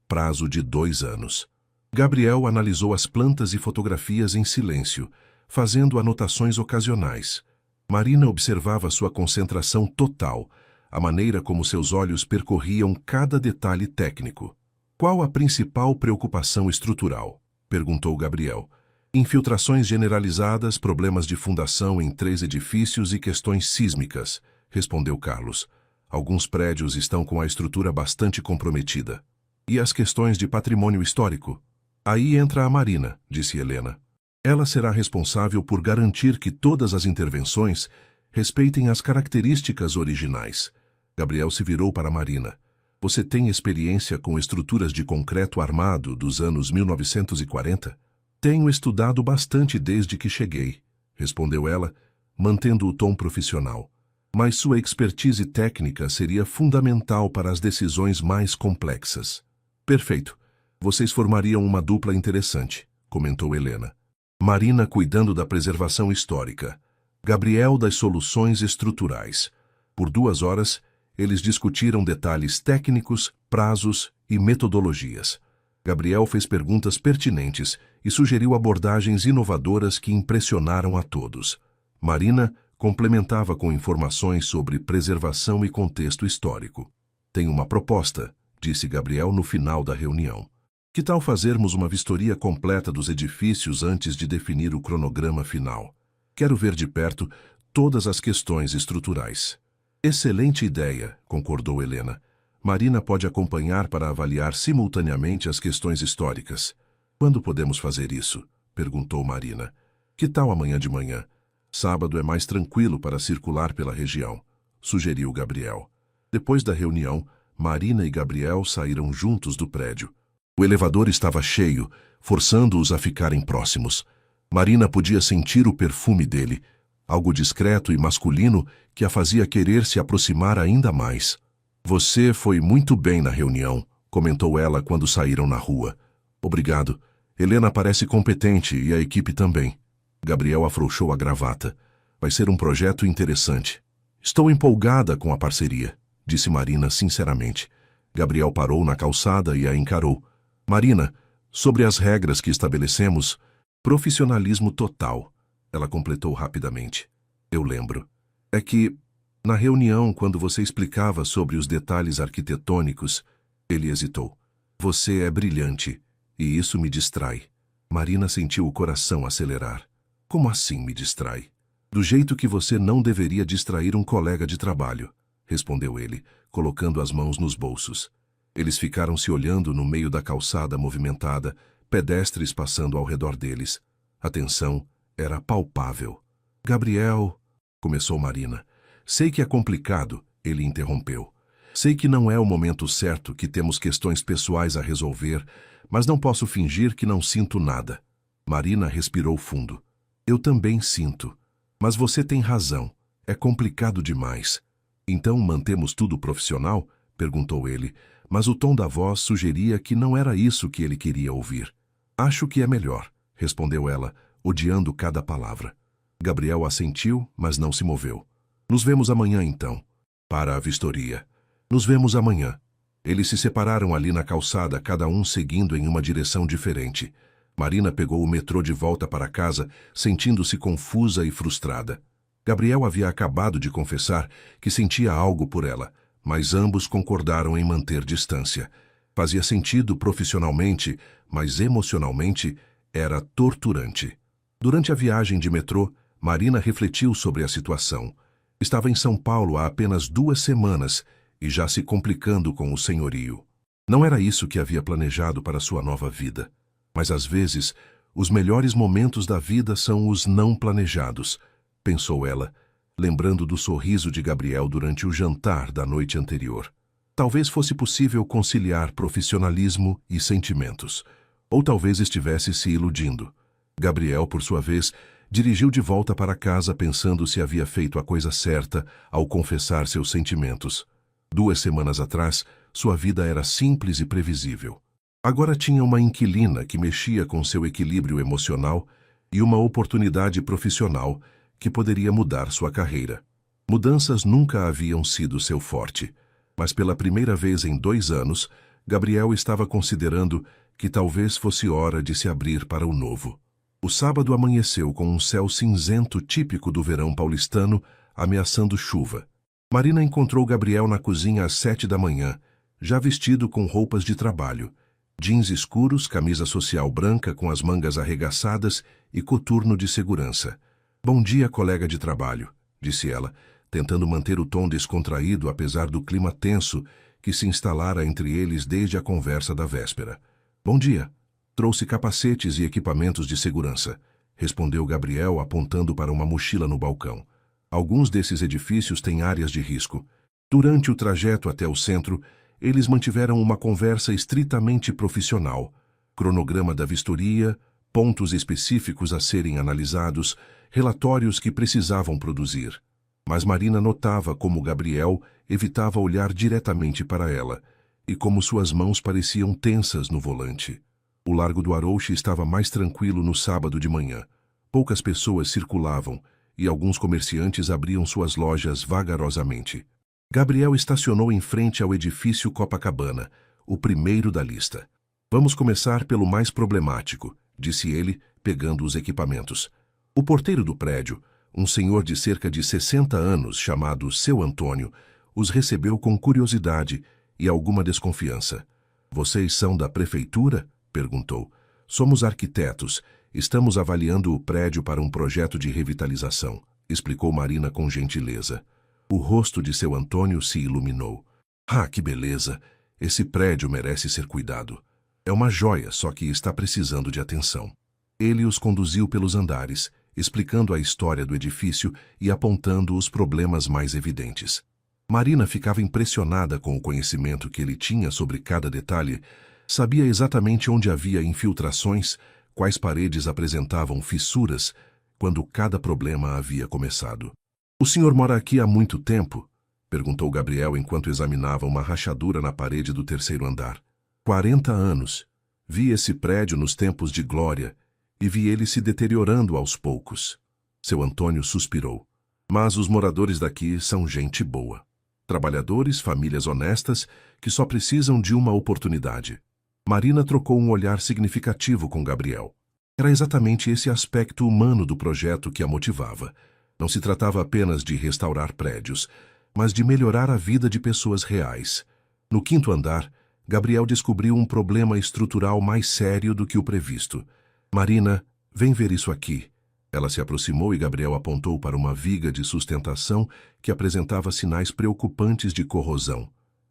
prazo de 2 anos. Gabriel analisou as plantas e fotografias em silêncio, fazendo anotações ocasionais. Marina observava sua concentração total, a maneira como seus olhos percorriam cada detalhe técnico. Qual a principal preocupação estrutural? Perguntou Gabriel. Infiltrações generalizadas, problemas de fundação em 3 edifícios e questões sísmicas, respondeu Carlos. Alguns prédios estão com a estrutura bastante comprometida. E as questões de patrimônio histórico? Aí entra a Marina, disse Helena. Ela será responsável por garantir que todas as intervenções respeitem as características originais. Gabriel se virou para Marina. Você tem experiência com estruturas de concreto armado dos anos 1940? Tenho estudado bastante desde que cheguei, respondeu ela, mantendo o tom profissional. Mas sua expertise técnica seria fundamental para as decisões mais complexas. Perfeito. Vocês formariam uma dupla interessante, comentou Helena. Marina cuidando da preservação histórica. Gabriel das soluções estruturais. Por 2 horas, eles discutiram detalhes técnicos, prazos e metodologias. Gabriel fez perguntas pertinentes e sugeriu abordagens inovadoras que impressionaram a todos. Marina complementava com informações sobre preservação e contexto histórico. Tenho uma proposta, disse Gabriel no final da reunião. Que tal fazermos uma vistoria completa dos edifícios antes de definir o cronograma final? Quero ver de perto todas as questões estruturais. Excelente ideia, concordou Helena. Marina pode acompanhar para avaliar simultaneamente as questões históricas. Quando podemos fazer isso? Perguntou Marina. Que tal amanhã de manhã? Sábado é mais tranquilo para circular pela região, sugeriu Gabriel. Depois da reunião, Marina e Gabriel saíram juntos do prédio. O elevador estava cheio, forçando-os a ficarem próximos. Marina podia sentir o perfume dele, algo discreto e masculino que a fazia querer se aproximar ainda mais. Você foi muito bem na reunião, comentou ela quando saíram na rua. Obrigado. Helena parece competente e a equipe também. Gabriel afrouxou a gravata. Vai ser um projeto interessante. Estou empolgada com a parceria, disse Marina sinceramente. Gabriel parou na calçada e a encarou. Marina, sobre as regras que estabelecemos, profissionalismo total, ela completou rapidamente. Eu lembro. É que, na reunião, quando você explicava sobre os detalhes arquitetônicos, ele hesitou. Você é brilhante, e isso me distrai. Marina sentiu o coração acelerar. Como assim me distrai? Do jeito que você não deveria distrair um colega de trabalho, respondeu ele, colocando as mãos nos bolsos. Eles ficaram se olhando no meio da calçada movimentada, pedestres passando ao redor deles. A tensão era palpável. Gabriel, começou Marina. Sei que é complicado, ele interrompeu. Sei que não é o momento certo, que temos questões pessoais a resolver, mas não posso fingir que não sinto nada. Marina respirou fundo. Eu também sinto. Mas você tem razão. É complicado demais. Então mantemos tudo profissional? Perguntou ele, mas o tom da voz sugeria que não era isso que ele queria ouvir. Acho que é melhor, respondeu ela, odiando cada palavra. Gabriel assentiu, mas não se moveu. Nos vemos amanhã, então. Para a vistoria. Nos vemos amanhã. Eles se separaram ali na calçada, cada um seguindo em uma direção diferente. Marina pegou o metrô de volta para casa, sentindo-se confusa e frustrada. Gabriel havia acabado de confessar que sentia algo por ela, mas ambos concordaram em manter distância. Fazia sentido profissionalmente, mas emocionalmente era torturante. Durante a viagem de metrô, Marina refletiu sobre a situação. Estava em São Paulo há apenas 2 semanas e já se complicando com o senhorio. Não era isso que havia planejado para sua nova vida. Mas às vezes, os melhores momentos da vida são os não planejados, pensou ela, lembrando do sorriso de Gabriel durante o jantar da noite anterior. Talvez fosse possível conciliar profissionalismo e sentimentos, ou talvez estivesse se iludindo. Gabriel, por sua vez, dirigiu de volta para casa pensando se havia feito a coisa certa ao confessar seus sentimentos. 2 semanas atrás, sua vida era simples e previsível. Agora tinha uma inquilina que mexia com seu equilíbrio emocional e uma oportunidade profissional que poderia mudar sua carreira. Mudanças nunca haviam sido seu forte, mas pela primeira vez em 2 anos, Gabriel estava considerando que talvez fosse hora de se abrir para o novo. O sábado amanheceu com um céu cinzento típico do verão paulistano, ameaçando chuva. Marina encontrou Gabriel na cozinha às 7 da manhã, já vestido com roupas de trabalho. Jeans escuros, camisa social branca com as mangas arregaçadas e coturno de segurança. "Bom dia, colega de trabalho", disse ela, tentando manter o tom descontraído apesar do clima tenso que se instalara entre eles desde a conversa da véspera. "Bom dia. Trouxe capacetes e equipamentos de segurança", respondeu Gabriel apontando para uma mochila no balcão. "Alguns desses edifícios têm áreas de risco." Durante o trajeto até o centro, eles mantiveram uma conversa estritamente profissional. Cronograma da vistoria, pontos específicos a serem analisados, relatórios que precisavam produzir. Mas Marina notava como Gabriel evitava olhar diretamente para ela, e como suas mãos pareciam tensas no volante. O Largo do Arouche estava mais tranquilo no sábado de manhã. Poucas pessoas circulavam, e alguns comerciantes abriam suas lojas vagarosamente. Gabriel estacionou em frente ao edifício Copacabana, o primeiro da lista. "Vamos começar pelo mais problemático", disse ele, pegando os equipamentos. O porteiro do prédio, um senhor de cerca de 60 anos chamado Seu Antônio, os recebeu com curiosidade e alguma desconfiança. "Vocês são da prefeitura?", perguntou. "Somos arquitetos. Estamos avaliando o prédio para um projeto de revitalização", explicou Marina com gentileza. O rosto de Seu Antônio se iluminou. "Ah, que beleza! Esse prédio merece ser cuidado. É uma joia, só que está precisando de atenção." Ele os conduziu pelos andares, explicando a história do edifício e apontando os problemas mais evidentes. Marina ficava impressionada com o conhecimento que ele tinha sobre cada detalhe. Sabia exatamente onde havia infiltrações, quais paredes apresentavam fissuras, quando cada problema havia começado. "O senhor mora aqui há muito tempo?", perguntou Gabriel enquanto examinava uma rachadura na parede do terceiro andar. 40 anos. Vi esse prédio nos tempos de glória e vi ele se deteriorando aos poucos." Seu Antônio suspirou. "Mas os moradores daqui são gente boa. Trabalhadores, famílias honestas, que só precisam de uma oportunidade." Marina trocou um olhar significativo com Gabriel. Era exatamente esse aspecto humano do projeto que a motivava. Não se tratava apenas de restaurar prédios, mas de melhorar a vida de pessoas reais. No quinto andar, Gabriel descobriu um problema estrutural mais sério do que o previsto. "Marina, vem ver isso aqui." Ela se aproximou e Gabriel apontou para uma viga de sustentação que apresentava sinais preocupantes de corrosão.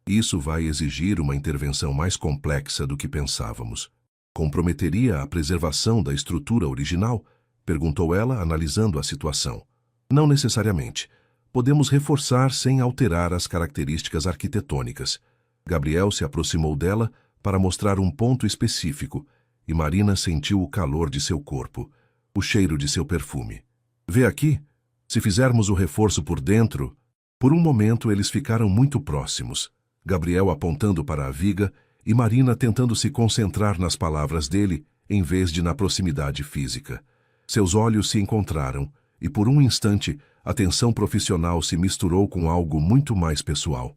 "Isso vai exigir uma intervenção mais complexa do que pensávamos." "Comprometeria a preservação da estrutura original?", perguntou ela, analisando a situação. "Não necessariamente. Podemos reforçar sem alterar as características arquitetônicas." Gabriel se aproximou dela para mostrar um ponto específico, e Marina sentiu o calor de seu corpo, o cheiro de seu perfume. "Vê aqui? Se fizermos o reforço por dentro..." Por um momento eles ficaram muito próximos, Gabriel apontando para a viga e Marina tentando se concentrar nas palavras dele em vez de na proximidade física. Seus olhos se encontraram e por um instante a tensão profissional se misturou com algo muito mais pessoal.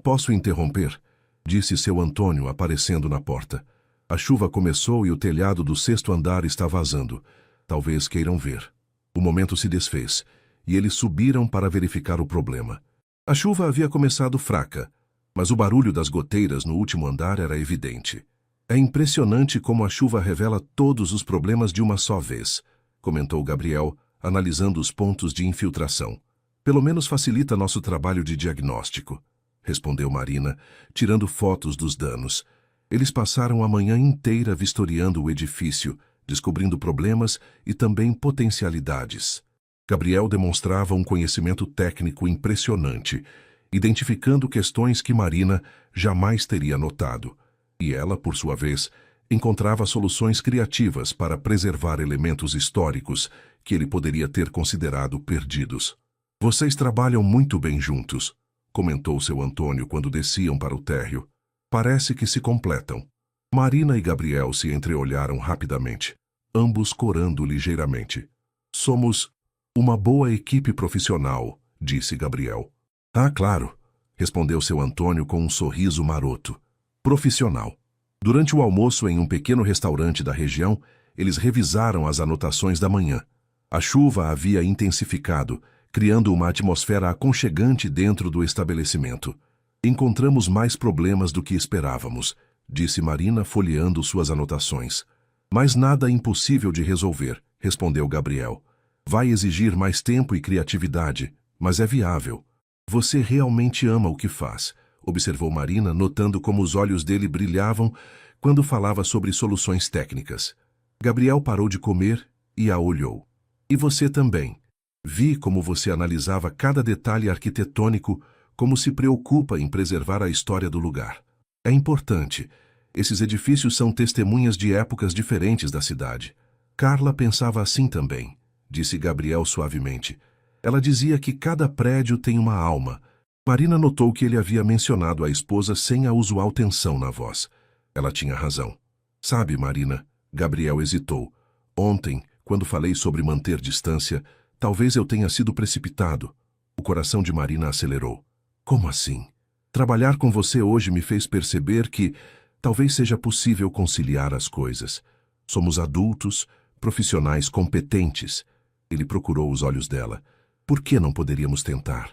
Posso interromper?", disse Seu Antônio aparecendo na porta. "A chuva começou e o telhado do 6º andar está vazando. Talvez queiram ver." O momento se desfez e eles subiram para verificar o problema. A chuva havia começado fraca, mas o barulho das goteiras no último andar era evidente. "É impressionante como a chuva revela todos os problemas de uma só vez", comentou Gabriel, analisando os pontos de infiltração. "Pelo menos facilita nosso trabalho de diagnóstico", respondeu Marina, tirando fotos dos danos. Eles passaram a manhã inteira vistoriando o edifício, descobrindo problemas e também potencialidades. Gabriel demonstrava um conhecimento técnico impressionante, identificando questões que Marina jamais teria notado. E ela, por sua vez, encontrava soluções criativas para preservar elementos históricos que ele poderia ter considerado perdidos. "Vocês trabalham muito bem juntos", comentou Seu Antônio quando desciam para o térreo. "Parece que se completam." Marina e Gabriel se entreolharam rapidamente, ambos corando ligeiramente. "Somos uma boa equipe profissional", disse Gabriel. "Ah, claro", respondeu Seu Antônio com um sorriso maroto. "Profissional." Durante o almoço em um pequeno restaurante da região, eles revisaram as anotações da manhã. A chuva havia intensificado, criando uma atmosfera aconchegante dentro do estabelecimento. Encontramos mais problemas do que esperávamos, disse Marina folheando suas anotações. Mas nada impossível de resolver, respondeu Gabriel. Vai exigir mais tempo e criatividade, mas é viável. Você realmente ama o que faz, observou Marina, notando como os olhos dele brilhavam quando falava sobre soluções técnicas. Gabriel parou de comer e a olhou. E você também. Vi como você analisava cada detalhe arquitetônico, como se preocupa em preservar a história do lugar. É importante. Esses edifícios são testemunhas de épocas diferentes da cidade. Carla pensava assim também, disse Gabriel suavemente. Ela dizia que cada prédio tem uma alma. Marina notou que ele havia mencionado a esposa sem a usual tensão na voz. Ela tinha razão. Sabe, Marina, Gabriel hesitou. Ontem, quando falei sobre manter distância, talvez eu tenha sido precipitado. O coração de Marina acelerou. Como assim? Trabalhar com você hoje me fez perceber que talvez seja possível conciliar as coisas. Somos adultos, profissionais competentes. Ele procurou os olhos dela. Por que não poderíamos tentar?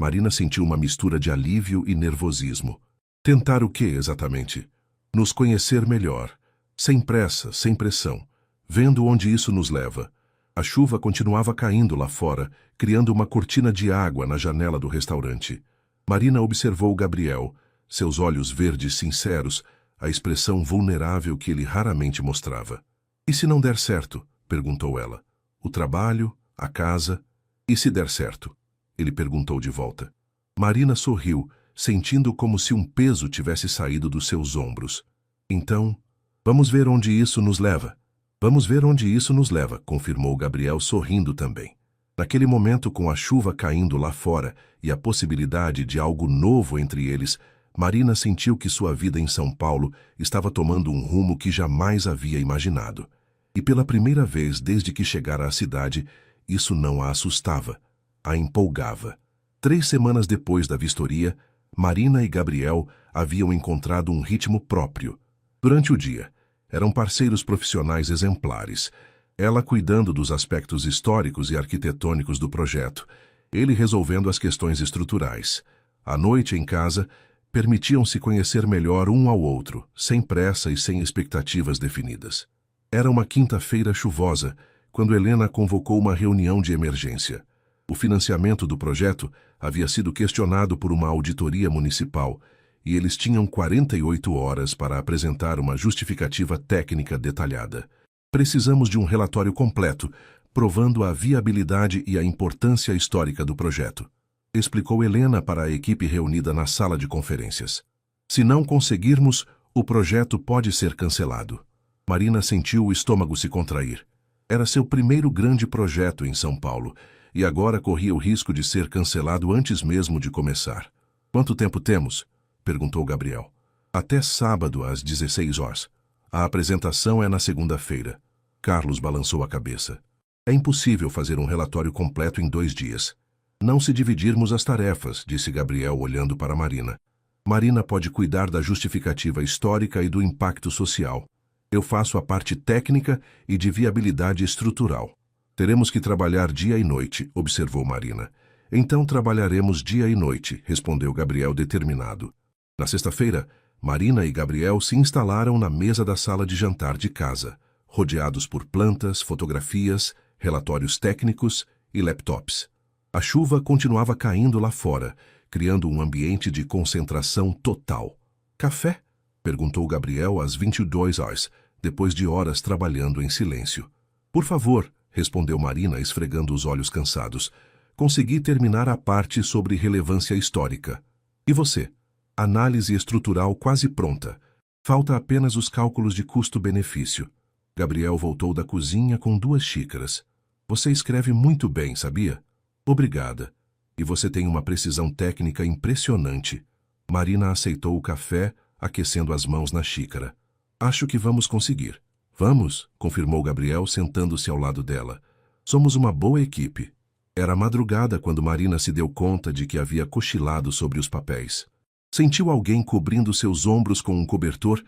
Marina sentiu uma mistura de alívio e nervosismo. Tentar o quê, exatamente? Nos conhecer melhor. Sem pressa, sem pressão. Vendo onde isso nos leva. A chuva continuava caindo lá fora, criando uma cortina de água na janela do restaurante. Marina observou Gabriel, seus olhos verdes sinceros, a expressão vulnerável que ele raramente mostrava. E se não der certo? Perguntou ela. O trabalho, a casa... E se der certo? Ele perguntou de volta. Marina sorriu, sentindo como se um peso tivesse saído dos seus ombros. Então, vamos ver onde isso nos leva. Vamos ver onde isso nos leva, confirmou Gabriel sorrindo também. Naquele momento, com a chuva caindo lá fora e a possibilidade de algo novo entre eles, Marina sentiu que sua vida em São Paulo estava tomando um rumo que jamais havia imaginado. E pela primeira vez desde que chegara à cidade, isso não a assustava, a empolgava. 3 semanas depois da vistoria, Marina e Gabriel haviam encontrado um ritmo próprio. Durante o dia, eram parceiros profissionais exemplares, ela cuidando dos aspectos históricos e arquitetônicos do projeto, ele resolvendo as questões estruturais. À noite, em casa, permitiam-se conhecer melhor um ao outro, sem pressa e sem expectativas definidas. Era uma quinta-feira chuvosa, quando Helena convocou uma reunião de emergência. O financiamento do projeto havia sido questionado por uma auditoria municipal e eles tinham 48 horas para apresentar uma justificativa técnica detalhada. Precisamos de um relatório completo, provando a viabilidade e a importância histórica do projeto, explicou Helena para a equipe reunida na sala de conferências. Se não conseguirmos, o projeto pode ser cancelado. Marina sentiu o estômago se contrair. Era seu primeiro grande projeto em São Paulo, e agora corria o risco de ser cancelado antes mesmo de começar. Quanto tempo temos? Perguntou Gabriel. Até sábado, às 16 horas. A apresentação é na segunda-feira. Carlos balançou a cabeça. É impossível fazer um relatório completo em 2 dias. Não se dividirmos as tarefas, disse Gabriel olhando para Marina. Marina pode cuidar da justificativa histórica e do impacto social. Eu faço a parte técnica e de viabilidade estrutural. Teremos que trabalhar dia e noite, observou Marina. Então trabalharemos dia e noite, respondeu Gabriel determinado. Na sexta-feira, Marina e Gabriel se instalaram na mesa da sala de jantar de casa, rodeados por plantas, fotografias, relatórios técnicos e laptops. A chuva continuava caindo lá fora, criando um ambiente de concentração total. Café? Perguntou Gabriel às 22 horas, depois de horas trabalhando em silêncio. Por favor, respondeu Marina esfregando os olhos cansados. Consegui terminar a parte sobre relevância histórica. E você? Análise estrutural quase pronta. Falta apenas os cálculos de custo-benefício. Gabriel voltou da cozinha com 2 xícaras. Você escreve muito bem, sabia? Obrigada. E você tem uma precisão técnica impressionante. Marina aceitou o café, aquecendo as mãos na xícara. Acho que vamos conseguir. Vamos, confirmou Gabriel, sentando-se ao lado dela. Somos uma boa equipe. Era madrugada quando Marina se deu conta de que havia cochilado sobre os papéis. Sentiu alguém cobrindo seus ombros com um cobertor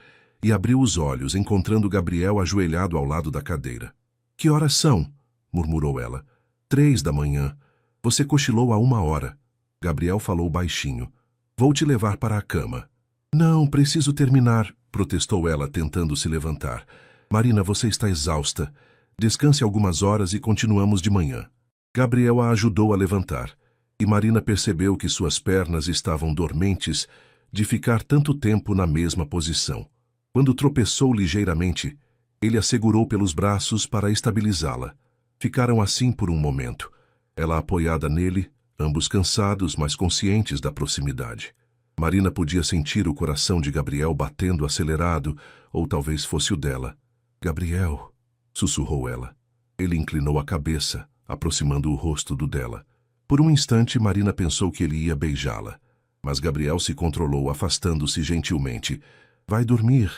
e abriu os olhos, encontrando Gabriel ajoelhado ao lado da cadeira. Que horas são? Murmurou ela. 3 da manhã. Você cochilou há 1 hora. Gabriel falou baixinho. Vou te levar para a cama. Não, preciso terminar, protestou ela, tentando se levantar. Marina, você está exausta. Descanse algumas horas e continuamos de manhã. Gabriel a ajudou a levantar, e Marina percebeu que suas pernas estavam dormentes de ficar tanto tempo na mesma posição. Quando tropeçou ligeiramente, ele a segurou pelos braços para estabilizá-la. Ficaram assim por um momento, ela apoiada nele, ambos cansados, mas conscientes da proximidade. Marina podia sentir o coração de Gabriel batendo acelerado, ou talvez fosse o dela. Gabriel, sussurrou ela. Ele inclinou a cabeça, aproximando o rosto do dela. Por um instante, Marina pensou que ele ia beijá-la, mas Gabriel se controlou, afastando-se gentilmente. Vai dormir,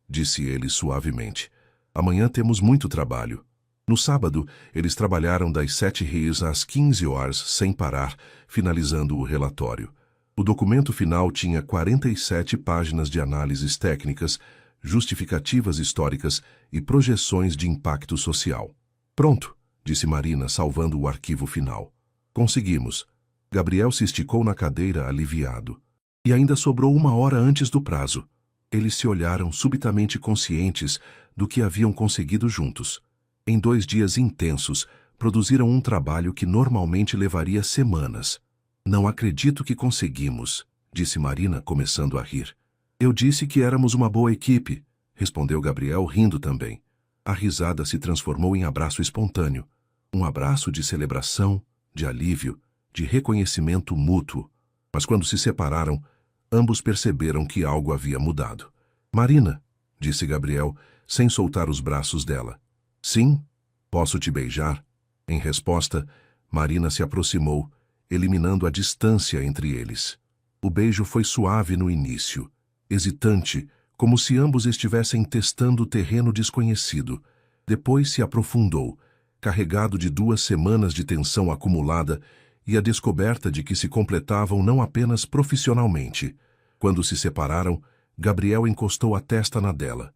disse ele suavemente. Amanhã temos muito trabalho. No sábado, eles trabalharam das 7h às 15h sem parar, finalizando o relatório. O documento final tinha 47 páginas de análises técnicas, justificativas históricas e projeções de impacto social. Pronto, disse Marina, salvando o arquivo final. Conseguimos. Gabriel se esticou na cadeira, aliviado. E ainda sobrou 1 hora antes do prazo. Eles se olharam, subitamente conscientes do que haviam conseguido juntos. Em 2 dias intensos, produziram um trabalho que normalmente levaria semanas. Não acredito que conseguimos, disse Marina, começando a rir. Eu disse que éramos uma boa equipe, respondeu Gabriel, rindo também. A risada se transformou em abraço espontâneo. Um abraço de celebração, de alívio, de reconhecimento mútuo. Mas quando se separaram, ambos perceberam que algo havia mudado. Marina, disse Gabriel, sem soltar os braços dela. Sim, posso te beijar? Em resposta, Marina se aproximou, eliminando a distância entre eles. O beijo foi suave no início, hesitante, como se ambos estivessem testando o terreno desconhecido. Depois se aprofundou, carregado de 2 semanas de tensão acumulada e a descoberta de que se completavam não apenas profissionalmente. Quando se separaram, Gabriel encostou a testa na dela.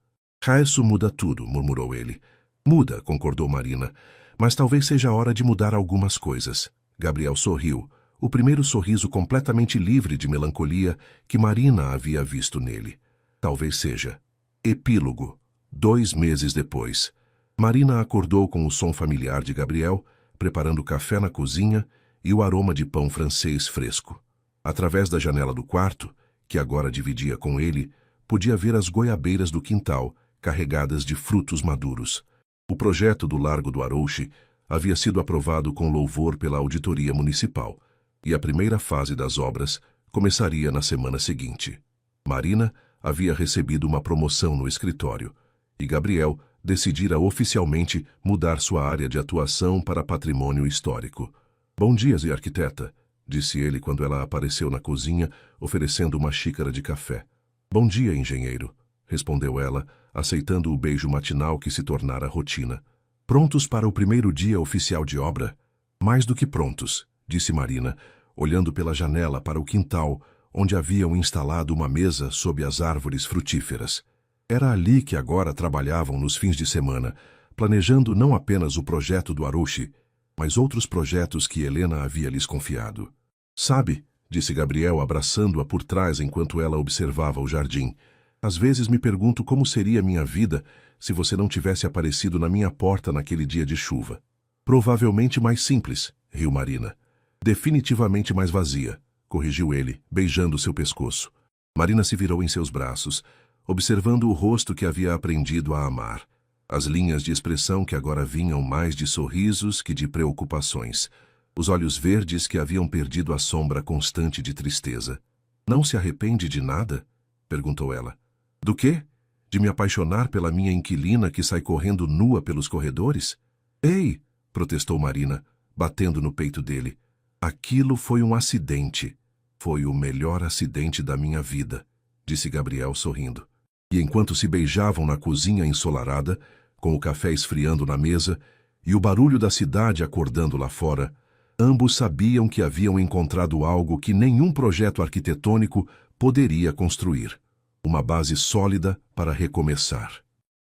Isso muda tudo, murmurou ele. Muda, concordou Marina, mas talvez seja a hora de mudar algumas coisas. Gabriel sorriu, o primeiro sorriso completamente livre de melancolia que Marina havia visto nele. Talvez seja. Epílogo. 2 meses depois. Marina acordou com o som familiar de Gabriel, preparando café na cozinha e o aroma de pão francês fresco. Através da janela do quarto, que agora dividia com ele, podia ver as goiabeiras do quintal, carregadas de frutos maduros. O projeto do Largo do Arouche havia sido aprovado com louvor pela Auditoria Municipal, e a primeira fase das obras começaria na semana seguinte. Marina havia recebido uma promoção no escritório, e Gabriel decidira oficialmente mudar sua área de atuação para patrimônio histórico. Bom dia, arquiteta, disse ele quando ela apareceu na cozinha, oferecendo uma xícara de café. Bom dia, engenheiro, respondeu ela, aceitando o beijo matinal que se tornara rotina. Prontos para o primeiro dia oficial de obra? Mais do que prontos, disse Marina, olhando pela janela para o quintal, onde haviam instalado uma mesa sob as árvores frutíferas. Era ali que agora trabalhavam nos fins de semana, planejando não apenas o projeto do Arouche, mas outros projetos que Helena havia lhes confiado. Sabe, disse Gabriel, abraçando-a por trás enquanto ela observava o jardim, às vezes me pergunto como seria minha vida se você não tivesse aparecido na minha porta naquele dia de chuva. Provavelmente mais simples, riu Marina. Definitivamente mais vazia, corrigiu ele, beijando seu pescoço. Marina se virou em seus braços, observando o rosto que havia aprendido a amar. As linhas de expressão que agora vinham mais de sorrisos que de preocupações. Os olhos verdes que haviam perdido a sombra constante de tristeza. Não se arrepende de nada? Perguntou ela. Do quê? De me apaixonar pela minha inquilina que sai correndo nua pelos corredores? Ei! Protestou Marina, batendo no peito dele. Aquilo foi um acidente. Foi o melhor acidente da minha vida, disse Gabriel sorrindo. E enquanto se beijavam na cozinha ensolarada, com o café esfriando na mesa e o barulho da cidade acordando lá fora, ambos sabiam que haviam encontrado algo que nenhum projeto arquitetônico poderia construir. uma base sólida para recomeçar.